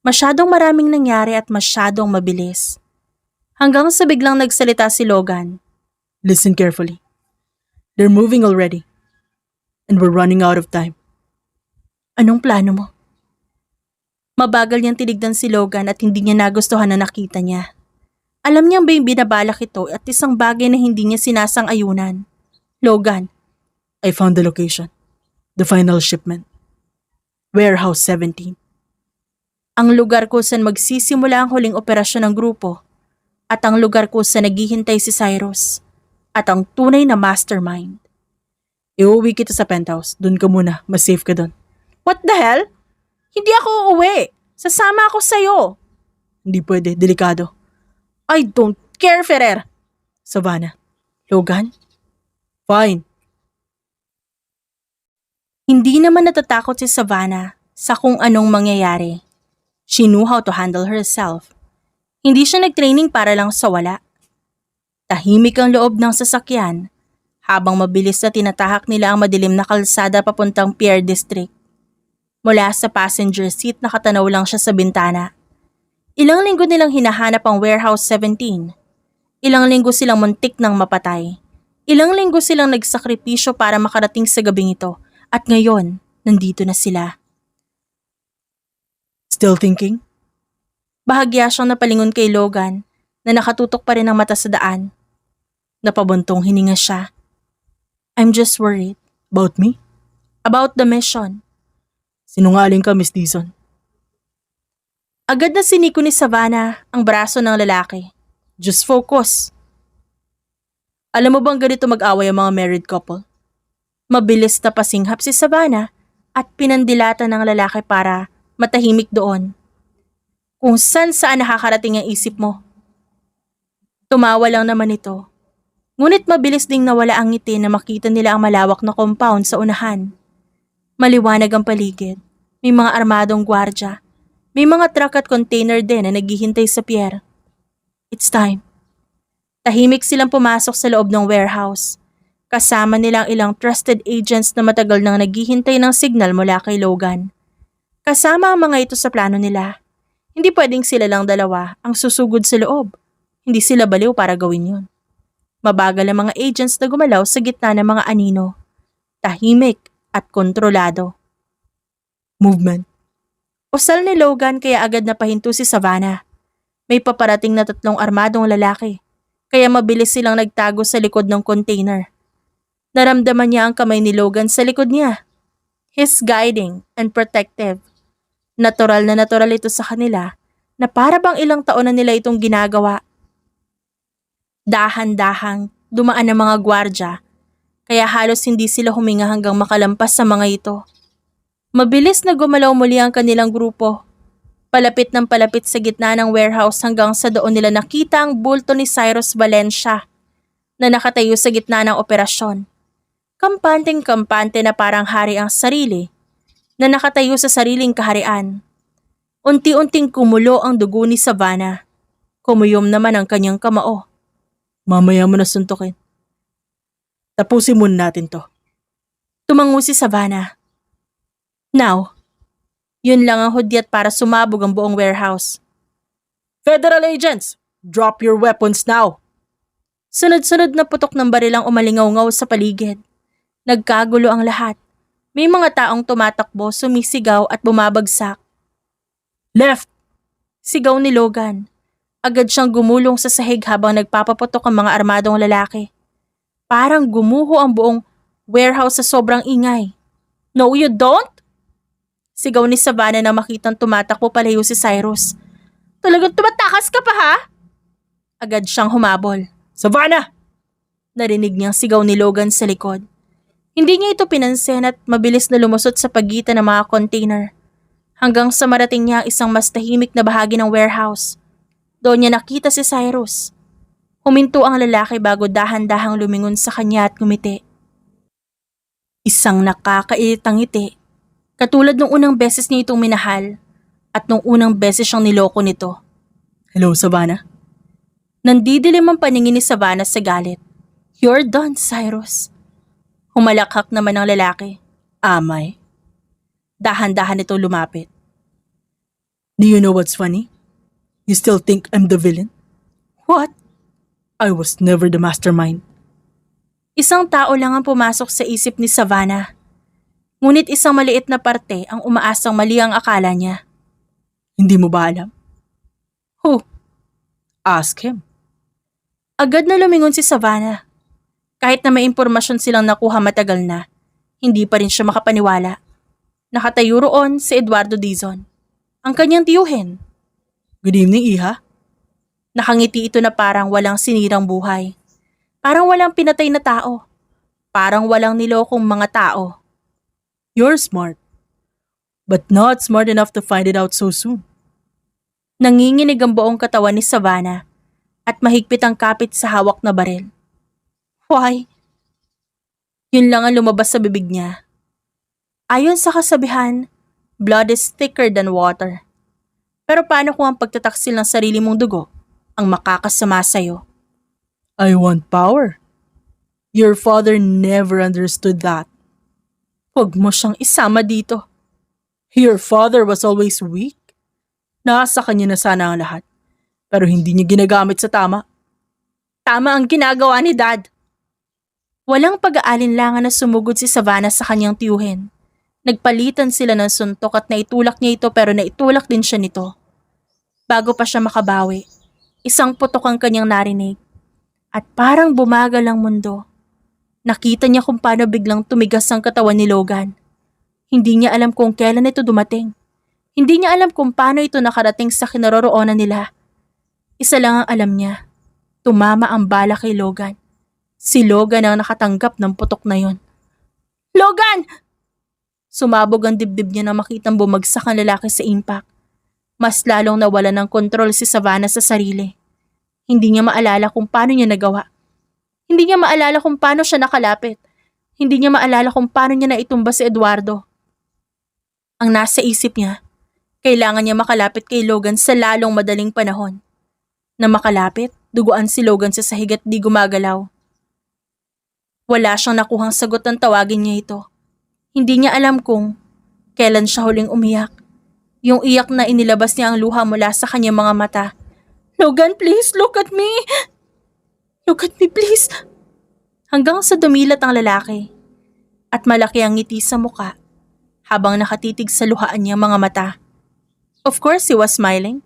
Speaker 1: Masyadong maraming nangyari at masyadong mabilis. Hanggang sa biglang nagsalita si Logan.
Speaker 2: Listen carefully. They're moving already. And we're running out of time.
Speaker 1: Anong plano mo? Mabagal niyang tinignan si Logan at hindi niya nagustuhan na nakita niya. Alam niyang ba yung binabalak ito at isang bagay na hindi niya sinasang-ayunan. Logan,
Speaker 2: I found the location. The final shipment. Warehouse 17.
Speaker 1: ang lugar kung saan magsisimula ang huling operasyon ng grupo at ang lugar kung saan naghihintay si Cyrus at ang tunay na mastermind.
Speaker 2: Iuwi kita sa penthouse. Doon ka muna. Mas safe ka doon.
Speaker 1: What the hell? Hindi ako uuwi. Sasama ako sa'yo.
Speaker 2: Hindi pwede. Delikado.
Speaker 1: I don't care, Ferrer.
Speaker 2: Savannah. Logan? Fine.
Speaker 1: Hindi naman natatakot si Savannah sa kung anong mangyayari. She knew how to handle herself. Hindi siya nagtraining para lang sa wala. Tahimik ang loob ng sasakyan habang mabilis na tinatahak nila ang madilim na kalsada papuntang Pier District. Mula sa passenger seat nakatanaw lang siya sa bintana. Ilang linggo nilang hinahanap ang Warehouse 17. Ilang linggo silang muntik ng mapatay. Ilang linggo silang nagsakripisyo para makarating sa gabing ito. At ngayon, nandito na sila.
Speaker 2: Still thinking?
Speaker 1: Bahagya siyang napalingon kay Logan na nakatutok pa rin ang mata sa daan. Napabuntong hininga siya. I'm just worried.
Speaker 2: About me?
Speaker 1: About the mission.
Speaker 2: Sinungaling ka, Miss Dizon.
Speaker 1: Agad na siniko ni Savannah ang braso ng lalaki. Just focus. Alam mo bang ganito mag-away ang mga married couple? Mabilis na pasinghap si Savannah at pinandilata ng lalaki para matahimik doon. Kung saan nakakarating ang isip mo. Tumawa lang naman ito. Ngunit mabilis ding nawala ang ngiti na makita nila ang malawak na compound sa unahan. Maliwanag ang paligid. May mga armadong gwardya. May mga truck at container din na naghihintay sa pier. It's time. Tahimik silang pumasok sa loob ng warehouse. Kasama nilang ilang trusted agents na matagal nang naghihintay ng signal mula kay Logan. Kasama ang mga ito sa plano nila. Hindi pwedeng sila lang dalawa ang susugod sa loob. Hindi sila baliw para gawin yun. Mabagal ang mga agents na gumalaw sa gitna ng mga anino. Tahimik at kontrolado.
Speaker 2: Movement.
Speaker 1: Usal ni Logan kaya agad napahinto si Savannah. May paparating na 3 armadong lalaki. Kaya mabilis silang nagtago sa likod ng container. Naramdaman niya ang kamay ni Logan sa likod niya. He's guiding and protective. Natural ito sa kanila na para bang ilang taon na nila itong ginagawa. Dahan-dahang dumaan ang mga gwardya, kaya halos hindi sila huminga hanggang makalampas sa mga ito. Mabilis na gumalaw muli ang kanilang grupo. Palapit ng palapit sa gitna ng warehouse hanggang sa doon nila nakita ang bulto ni Cyrus Valencia na nakatayo sa gitna ng operasyon. Kampanteng-kampante na parang hari ang sarili na nakatayo sa sariling kaharian. Unti-unting kumulo ang dugo ni Savannah. Kumuyom naman ang kanyang kamao.
Speaker 2: Mamaya mo na suntukin. Tapusin muna natin to.
Speaker 1: Tumango si Savannah. Now, yun lang ang hudyat para sumabog ang buong warehouse.
Speaker 2: Federal agents, drop your weapons now.
Speaker 1: Sunod-sunod na putok ng baril ang umalingaw-ngaw sa paligid. Nagkagulo ang lahat. May mga taong tumatakbo, sumisigaw at bumabagsak.
Speaker 2: Left!
Speaker 1: Sigaw ni Logan. Agad siyang gumulong sa sahig habang nagpapaputok ang mga armadong lalaki. Parang gumuho ang buong warehouse sa sobrang ingay. No, you don't? Sigaw ni Savannah na makitang tumatakbo palayo si Cyrus. Talagang tumatakas ka pa ha? Agad siyang humabol.
Speaker 2: Savannah!
Speaker 1: Narinig niyang sigaw ni Logan sa likod. Hindi niya ito pinansin at mabilis na lumusot sa pagitan ng mga container. Hanggang sa marating niya ang isang mas tahimik na bahagi ng warehouse. Doon niya nakita si Cyrus. Huminto ang lalaki bago dahan-dahang lumingon sa kanya at ngumiti. Isang nakakailitang ngiti. Katulad nung unang beses niya itong minahal at nung unang beses siyang niloko nito.
Speaker 2: Hello, Savannah.
Speaker 1: Nandidilim ang paningin ni Savannah sa galit. You're done, Cyrus. Humalakhak naman ang lalaki.
Speaker 2: Amay.
Speaker 1: Dahan-dahan ito lumapit.
Speaker 2: Do you know what's funny? You still think I'm the villain?
Speaker 1: What?
Speaker 2: I was never the mastermind.
Speaker 1: Isang tao lang ang pumasok sa isip ni Savannah. Ngunit isang maliit na parte ang umaasang mali ang akala niya.
Speaker 2: Hindi mo ba alam?
Speaker 1: Who?
Speaker 2: Ask him.
Speaker 1: Agad na lumingon si Savannah. Kahit na may impormasyon silang nakuha matagal na, hindi pa rin siya makapaniwala. Nakatayo roon si Eduardo Dizon, ang kanyang tiyuhin.
Speaker 2: Good evening, Iha.
Speaker 1: Nakangiti ito na parang walang sinirang buhay. Parang walang pinatay na tao. Parang walang nilokong mga tao.
Speaker 2: You're smart. But not smart enough to find it out so soon.
Speaker 1: Nanginginig ang buong katawan ni Savannah at mahigpit ang kapit sa hawak na baril. Why? Yun lang ang lumabas sa bibig niya. Ayon sa kasabihan, blood is thicker than water. Pero paano kung ang pagtataksil ng sarili mong dugo ang makakasama sa'yo?
Speaker 2: I want power. Your father never understood that.
Speaker 1: Huwag mo siyang isama dito.
Speaker 2: Your father was always weak. Nasa kanya na sana ang lahat. Pero hindi niya ginagamit sa tama.
Speaker 1: Tama ang ginagawa ni Dad. Walang pag-aalinlangan na sumugod si Savannah sa kanyang tiyuhin. Nagpalitan sila ng suntok at naitulak niya ito pero naitulak din siya nito. Bago pa siya makabawi, isang putok ang kanyang narinig. At parang bumagal ang mundo. Nakita niya kung paano biglang tumigas ang katawan ni Logan. Hindi niya alam kung kailan ito dumating. Hindi niya alam kung paano ito nakarating sa kinaroroonan nila. Isa lang ang alam niya. Tumama ang bala kay Logan. Si Logan ang nakatanggap ng putok na yon. Logan! Sumabog ang dibdib niya na makitang bumagsak ang lalaki sa impact. Mas lalong nawala ng kontrol si Savannah sa sarili. Hindi niya maalala kung paano niya nagawa. Hindi niya maalala kung paano siya nakalapit. Hindi niya maalala kung paano niya naitumba si Eduardo. Ang nasa isip niya, kailangan niya makalapit kay Logan sa lalong madaling panahon. Na makalapit, duguan si Logan sa sahig at di gumagalaw. Wala siyang nakuhang sagot ng tawagin niya ito. Hindi niya alam kung kailan siya huling umiyak. Yung iyak na inilabas niya ang luha mula sa kanyang mga mata. Logan, please, look at me! Look at me, please! Hanggang sa dumilat ang lalaki at malaki ang ngiti sa muka habang nakatitig sa luhaan niyang mga mata. Of course, he was smiling.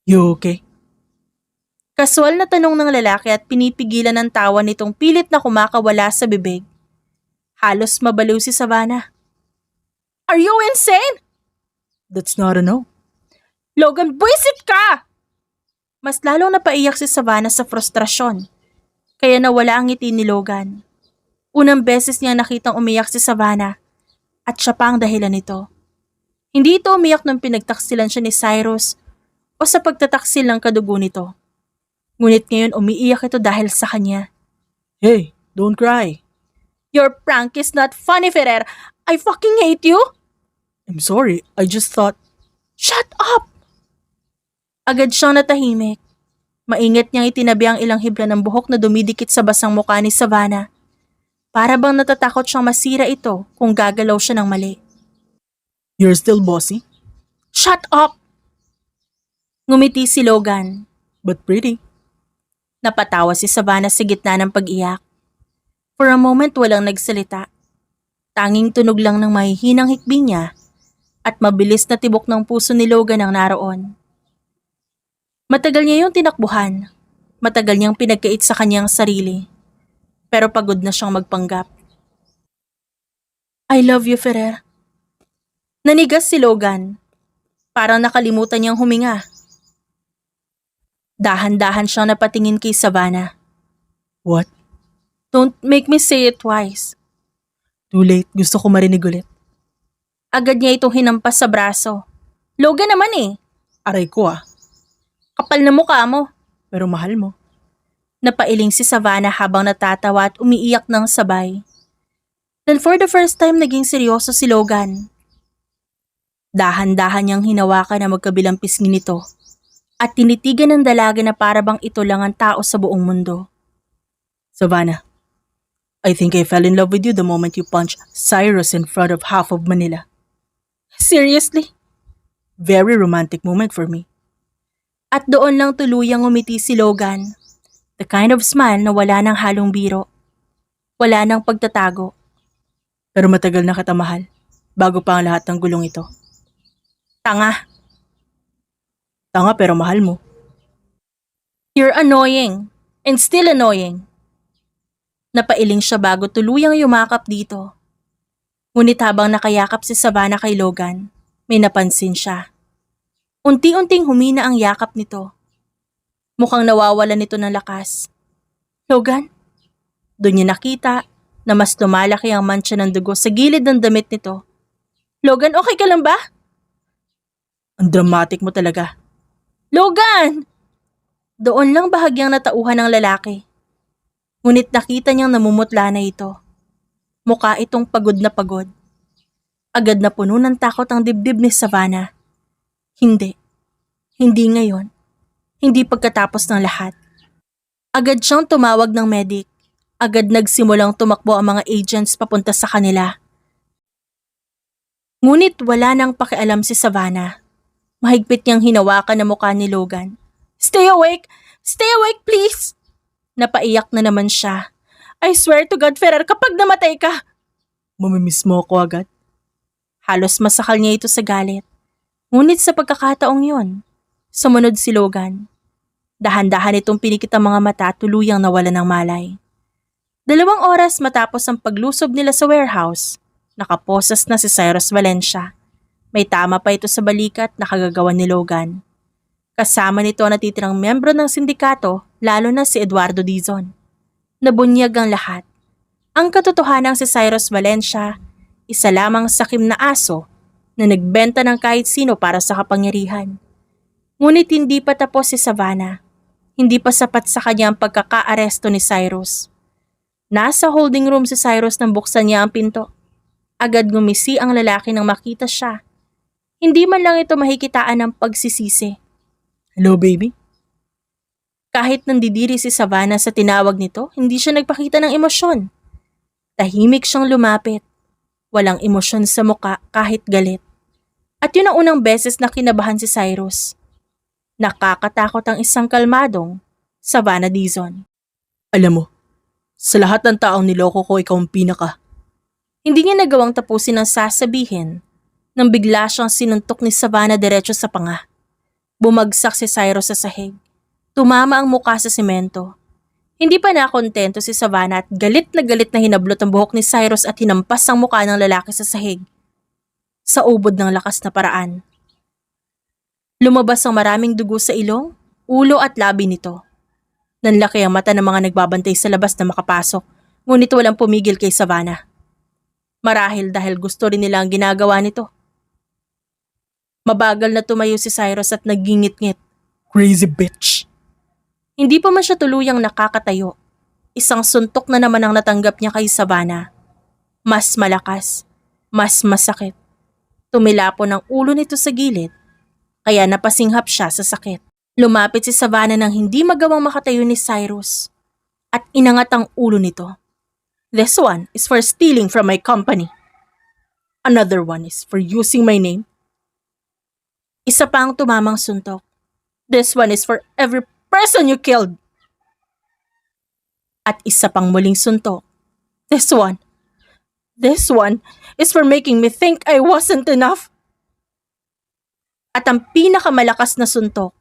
Speaker 2: You okay?
Speaker 1: Kaswal na tanong ng lalaki at pinipigilan ng tawa nitong pilit na kumakawala sa bibig. Halos mabaliw si Savannah. Are you insane?
Speaker 2: That's not a no.
Speaker 1: Logan, buwisit ka! Mas lalong napaiyak si Savannah sa frustrasyon. Kaya nawala ang ngiti ni Logan. Unang beses niya nakitang umiyak si Savannah at siya pa ang dahilan nito. Hindi ito umiyak nung pinagtaksilan siya ni Cyrus o sa pagtataksil ng kadugo nito. Ngunit ngayon umiiyak ito dahil sa kanya.
Speaker 2: Hey, don't cry.
Speaker 1: Your prank is not funny, Ferrer. I fucking hate you.
Speaker 2: I'm sorry, I just thought...
Speaker 1: Shut up! Agad siyang natahimik. Maingat niyang itinabi ang ilang hibla ng buhok na dumidikit sa basang mukha ni Savannah. Para bang natatakot siyang masira ito kung gagalaw siya ng mali.
Speaker 2: You're still bossy,
Speaker 1: Shut up! Ngumiti si Logan.
Speaker 2: but pretty.
Speaker 1: Napatawa si Savannah sa gitna ng pag-iyak. For a moment walang nagsalita. Tanging tunog lang ng mahihinang hikbi niya at mabilis na tibok ng puso ni Logan ang naroon. Matagal niya yung tinakbuhan. Matagal niyang pinagkait sa kanyang sarili. Pero pagod na siyang magpanggap. I love you, Ferrer. Nanigas si Logan. Parang nakalimutan niyang huminga. Dahan-dahan siyang napatingin kay Savannah.
Speaker 2: What?
Speaker 1: Don't make me say it twice.
Speaker 2: Too late, gusto ko marinig ulit.
Speaker 1: Agad niya itong hinampas sa braso. Logan naman eh.
Speaker 2: Aray ko ah,
Speaker 1: Kapal na mukha mo.
Speaker 2: pero mahal mo.
Speaker 1: Napailing si Savannah habang natatawa at umiiyak ng sabay. Then for the first time naging seryoso si Logan. Dahan-dahan niyang hinawakan ang magkabilang pisngi nito at tinitigan ng dalaga na para bang ito lang ang tao sa buong mundo.
Speaker 2: Savannah, I think I fell in love with you the moment you punched Cyrus in front of half of Manila.
Speaker 1: Seriously?
Speaker 2: Very romantic moment for me.
Speaker 1: At doon lang tuluyang umiti si Logan. The kind of smile na wala ng halong biro. Wala ng pagtatago.
Speaker 2: Pero matagal na kita mahal, bago pa ang lahat ng gulong ito.
Speaker 1: Tanga.
Speaker 2: Tanga pero mahal mo.
Speaker 1: You're annoying. And still annoying. Napailing siya bago tuluyang yumakap dito. Ngunit habang nakayakap si Savannah kay Logan, may napansin siya. Unti-unting humina ang yakap nito. Mukhang nawawalan nito ng lakas. Logan? Doon niya nakita na mas lumalaki ang mancha ng dugo sa gilid ng damit nito. Logan, okay ka lang ba?
Speaker 2: Ang dramatic mo talaga.
Speaker 1: Logan! Doon lang bahagyang natauhan ng lalaki. Ngunit nakita niyang namumutla na ito. Mukha itong pagod na pagod. Agad na puno ng takot ang dibdib ni Savannah. Hindi. Hindi ngayon. Hindi pagkatapos ng lahat. Agad siyang tumawag ng medic. Agad nagsimulang tumakbo ang mga agents papunta sa kanila. Ngunit wala nang pakialam si Savannah. Mahigpit niyang hinawakan ang mukha ni Logan. Stay awake! Stay awake, please! Napaiyak na naman siya. I swear to God, Ferrer, kapag namatay ka!
Speaker 2: Mamimiss mo ako agad.
Speaker 1: Halos masakal niya ito sa galit. Ngunit sa pagkakataong yon, sumunod si Logan. Dahan-dahan itong pinikit ang mga mata at tuluyang nawala ng malay. 2 oras matapos ang paglusob nila sa warehouse, nakaposas na si Cyrus Valencia. May tama pa ito sa balikat na kagagawan ni Logan. Kasama nito ang natitirang miyembro ng sindikato, lalo na si Eduardo Dizon. Nabunyag ang lahat. Ang katotohanang si Cyrus Valencia, isa lamang sakim na aso na nagbenta ng kahit sino para sa kapangyarihan. Ngunit hindi pa tapos si Savannah. Hindi pa sapat sa kanya ang pagkaka-aresto ni Cyrus. Nasa holding room si Cyrus nang buksan niya ang pinto. Agad ngumisi ang lalaki nang makita siya. Hindi man lang ito mahikitaan ng pagsisisi.
Speaker 2: Hello, baby?
Speaker 1: Kahit nandidiri si Savannah sa tinawag nito, hindi siya nagpakita ng emosyon. Tahimik siyang lumapit. Walang emosyon sa muka kahit galit. At yun ang unang beses na kinabahan si Cyrus. Nakakatakot ang isang kalmadong Savannah Dizon.
Speaker 2: Alam mo, sa lahat ng taong niloko ko, ikaw ang pinaka.
Speaker 1: Hindi niya nagawang tapusin ang sasabihin nang bigla siyang sinuntok ni Savannah diretso sa panga. Bumagsak si Cyrus sa sahig. Tumama ang muka sa semento. Hindi pa nakontento si Savannah at galit na hinablot ang buhok ni Cyrus at hinampas ang muka ng lalaki sa sahig. Sa ubod ng lakas na paraan, Lumabas ang maraming dugo sa ilong, ulo at labi nito. Nanlaki ang mata ng mga nagbabantay sa labas na makapasok, ngunit walang pumigil kay Savannah. Marahil dahil gusto rin nila ang ginagawa nito. Mabagal na tumayo si Cyrus at nagingit-ngit.
Speaker 2: Crazy bitch.
Speaker 1: Hindi pa man siya tuluyang nakakatayo. Isang suntok na naman ang natanggap niya kay Savannah. Mas malakas, mas masakit. Tumilapon ang ulo nito sa gilid, kaya napasinghap siya sa sakit. Lumapit si Savannah nang hindi magawang makatayo ni Cyrus at inangat ang ulo nito. This one is for stealing from my company. Another one is for using my name. Isa pa ang tumamang suntok. This one is for every person you killed. At isa pang muling suntok. This one is for making me think I wasn't enough. At ang pinakamalakas na suntok.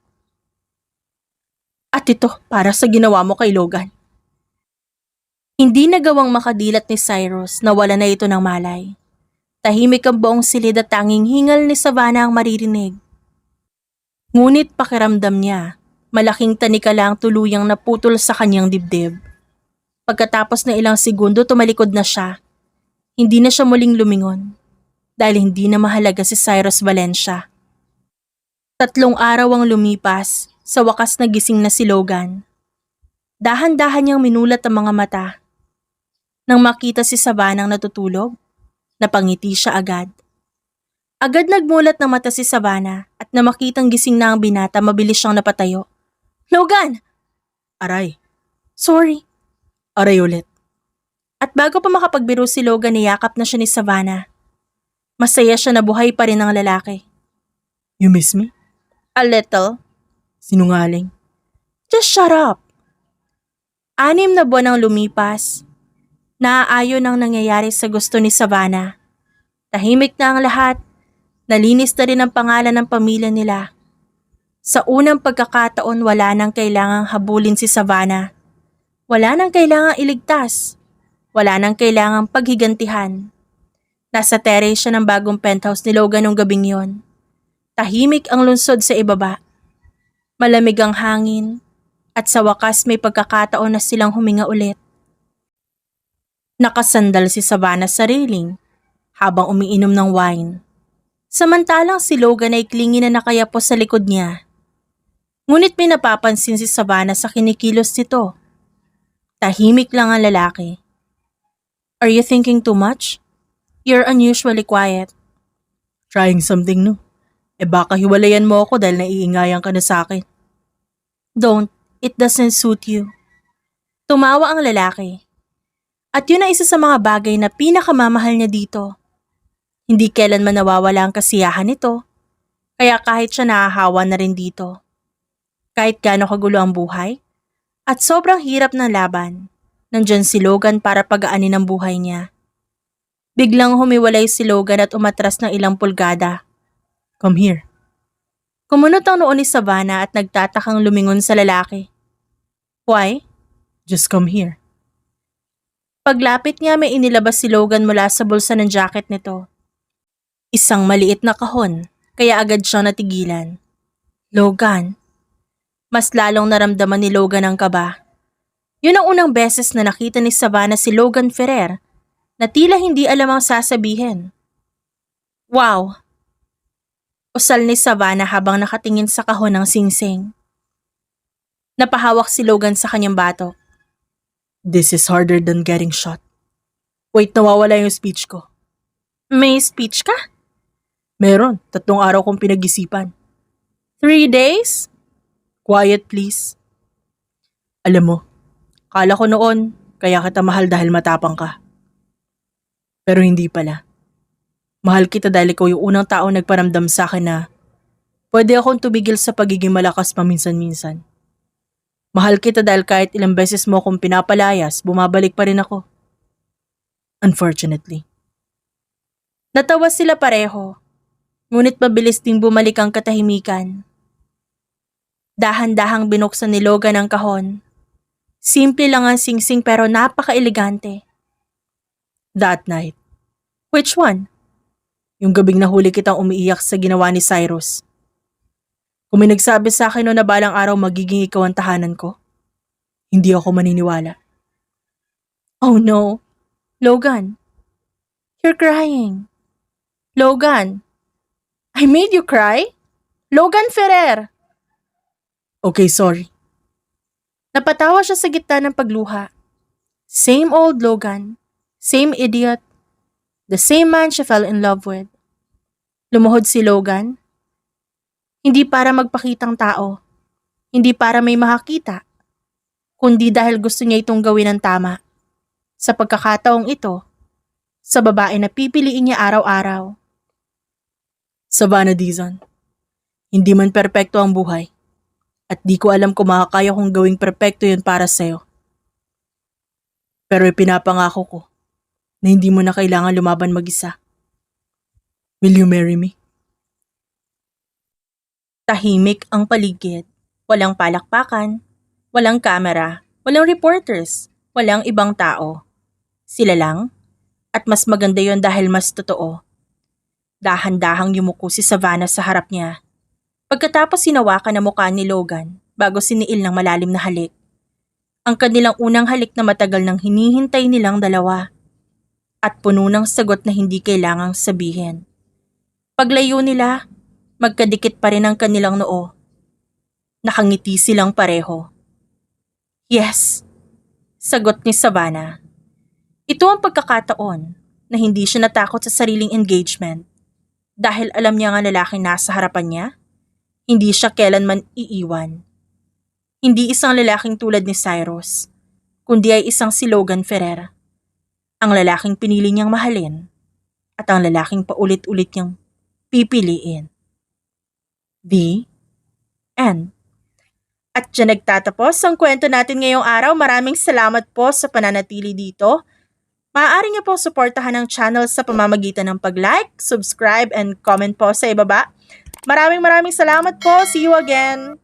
Speaker 1: At ito para sa ginawa mo kay Logan. Hindi nagawang makadilat ni Cyrus na wala na ito ng malay. Tahimik ang buong silid at tanging hingal ni Savannah ang maririnig. Ngunit pakiramdam niya, malaking tanikala ang tuluyang naputol sa kanyang dibdib. Pagkatapos ng ilang segundo tumalikod na siya. Hindi na siya muling lumingon dahil hindi na mahalaga si Cyrus Valencia. 3 araw ang lumipas, sa wakas nagising na si Logan. Dahan-dahan niyang minulat ang mga mata. Nang makita si Savannah natutulog, napangiti siya agad. Agad nagmulat ng mata si Savannah at na makitang gising na ang binata, mabilis siyang napatayo. Logan!
Speaker 2: Aray.
Speaker 1: Sorry.
Speaker 2: Aray ulit.
Speaker 1: At bago pa makapagbiro si Logan, niyakap na siya ni Savannah. Masaya siya na buhay pa rin ang lalaki.
Speaker 2: You miss me?
Speaker 1: A little.
Speaker 2: Sinungaling.
Speaker 1: Just shut up. 6 na buwan ang lumipas. Naaayon ang nangyayari sa gusto ni Savannah. Tahimik na ang lahat. Nalinis na rin ang pangalan ng pamilya nila. Sa unang pagkakataon, wala nang kailangang habulin si Savannah. Wala nang kailangang iligtas. Wala nang kailangang paghigantihan. Nasa terrace siya ng bagong penthouse ni Logan nung gabing yon. Tahimik ang lungsod sa ibaba. Malamig ang hangin. At sa wakas may pagkakataon na silang huminga ulit. Nakasandal si Savannah sa railing habang umiinom ng wine. Samantalang si Logan ay klingi na nakayapos sa likod niya. Ngunit may napapansin si Savannah sa kinikilos nito. Tahimik lang ang lalaki. Are you thinking too much? You're unusually quiet.
Speaker 2: Trying something new. Baka hiwalayan mo ako dahil naiingayan ka na sa akin.
Speaker 1: Don't. It doesn't suit you. Tumawa ang lalaki. At yun ang isa sa mga bagay na pinakamamahal niya dito. Hindi kailanman nawawala ang kasiyahan nito. Kaya kahit siya nahahawa na rin dito. Kahit gaano kagulo ang buhay. At sobrang hirap ng laban. Nandyan si Logan para pagaanin ang buhay niya. Biglang humiwalay si Logan at umatras ng ilang pulgada.
Speaker 2: Come here.
Speaker 1: Kumunot ang noon ni Savannah at nagtatakang lumingon sa lalaki. Why?
Speaker 2: Just come here.
Speaker 1: Paglapit niya, may inilabas si Logan mula sa bulsa ng jacket nito. Isang maliit na kahon, kaya agad siyang natigilan. Logan. Mas lalong naramdaman ni Logan ang kaba. Yun ang unang beses na nakita ni Savannah si Logan Ferrer na tila hindi alam ang sasabihin. Wow! Usal ni Savannah habang nakatingin sa kahon ng singsing. Napahawak si Logan sa kanyang batok.
Speaker 2: This is harder than getting shot. Wait, nawawala yung speech ko.
Speaker 1: May speech ka?
Speaker 2: Meron, 3 araw kong pinag-isipan.
Speaker 1: 3 days?
Speaker 2: Quiet please. Alam mo, kala ko noon, kaya kita mahal dahil matapang ka. Pero hindi pala. Mahal kita dahil ikaw yung unang tao nagparamdam sa akin na pwede akong tumigil sa pagiging malakas paminsan-minsan. Mahal kita dahil kahit ilang beses mo akong pinapalayas, bumabalik pa rin ako. Unfortunately.
Speaker 1: Natawa sila pareho, ngunit mabilis ding bumalik ang katahimikan. Dahan-dahang binuksan ni Logan ang kahon. Simple lang ang singsing pero napaka-elegante.
Speaker 2: That night.
Speaker 1: Which one?
Speaker 2: Yung gabing nahuli kitang umiiyak sa ginawa ni Cyrus. Kung may nagsabi sa akin na balang araw magiging ikaw ang tahanan ko, hindi ako maniniwala.
Speaker 1: Oh no. Logan, you're crying. Logan, I made you cry? Logan Ferrer!
Speaker 2: Okay, sorry.
Speaker 1: Napatawa siya sa gitna ng pagluha. Same old Logan. Same idiot. The same man she fell in love with. Lumuhod si Logan. Hindi para magpakitang tao. Hindi para may makakita. Kundi dahil gusto niya itong gawin ng tama. Sa pagkakataong ito, sa babae na pipiliin niya araw-araw.
Speaker 2: Savannah Dizon, hindi man perpekto ang buhay. At di ko alam kung makakaya kong gawing perpekto yun para sa'yo. Pero ipinapangako ko na hindi mo na kailangan lumaban mag-isa. Will you marry me?
Speaker 1: Tahimik ang paligid. Walang palakpakan, walang kamera, walang reporters, walang ibang tao. Sila lang, at mas maganda yon dahil mas totoo. Dahan-dahang yumuko si Savannah sa harap niya. Pagkatapos sinawakan ang mukha ni Logan bago siniil ng malalim na halik. Ang kanilang unang halik na matagal nang hinihintay nilang dalawa. At puno ng sagot na hindi kailangang sabihin. Paglayo nila, magkadikit pa rin ang kanilang noo. Nakangiti silang pareho. Yes, sagot ni Savannah. Ito ang pagkakataon na hindi siya natakot sa sariling engagement. Dahil alam niya nga lalaking nasa harapan niya, hindi siya kailanman iiwan. Hindi isang lalaking tulad ni Cyrus, kundi ay isang si Logan Ferrer. Ang lalaking pinili niyang mahalin at ang lalaking paulit-ulit niyang pipiliin. The end. At dyan nagtatapos ang kwento natin ngayong araw. Maraming salamat po sa pananatili dito. Maaari niyo po suportahan ang channel sa pamamagitan ng pag-like, subscribe, and comment po sa ibaba. Maraming salamat po. See you again!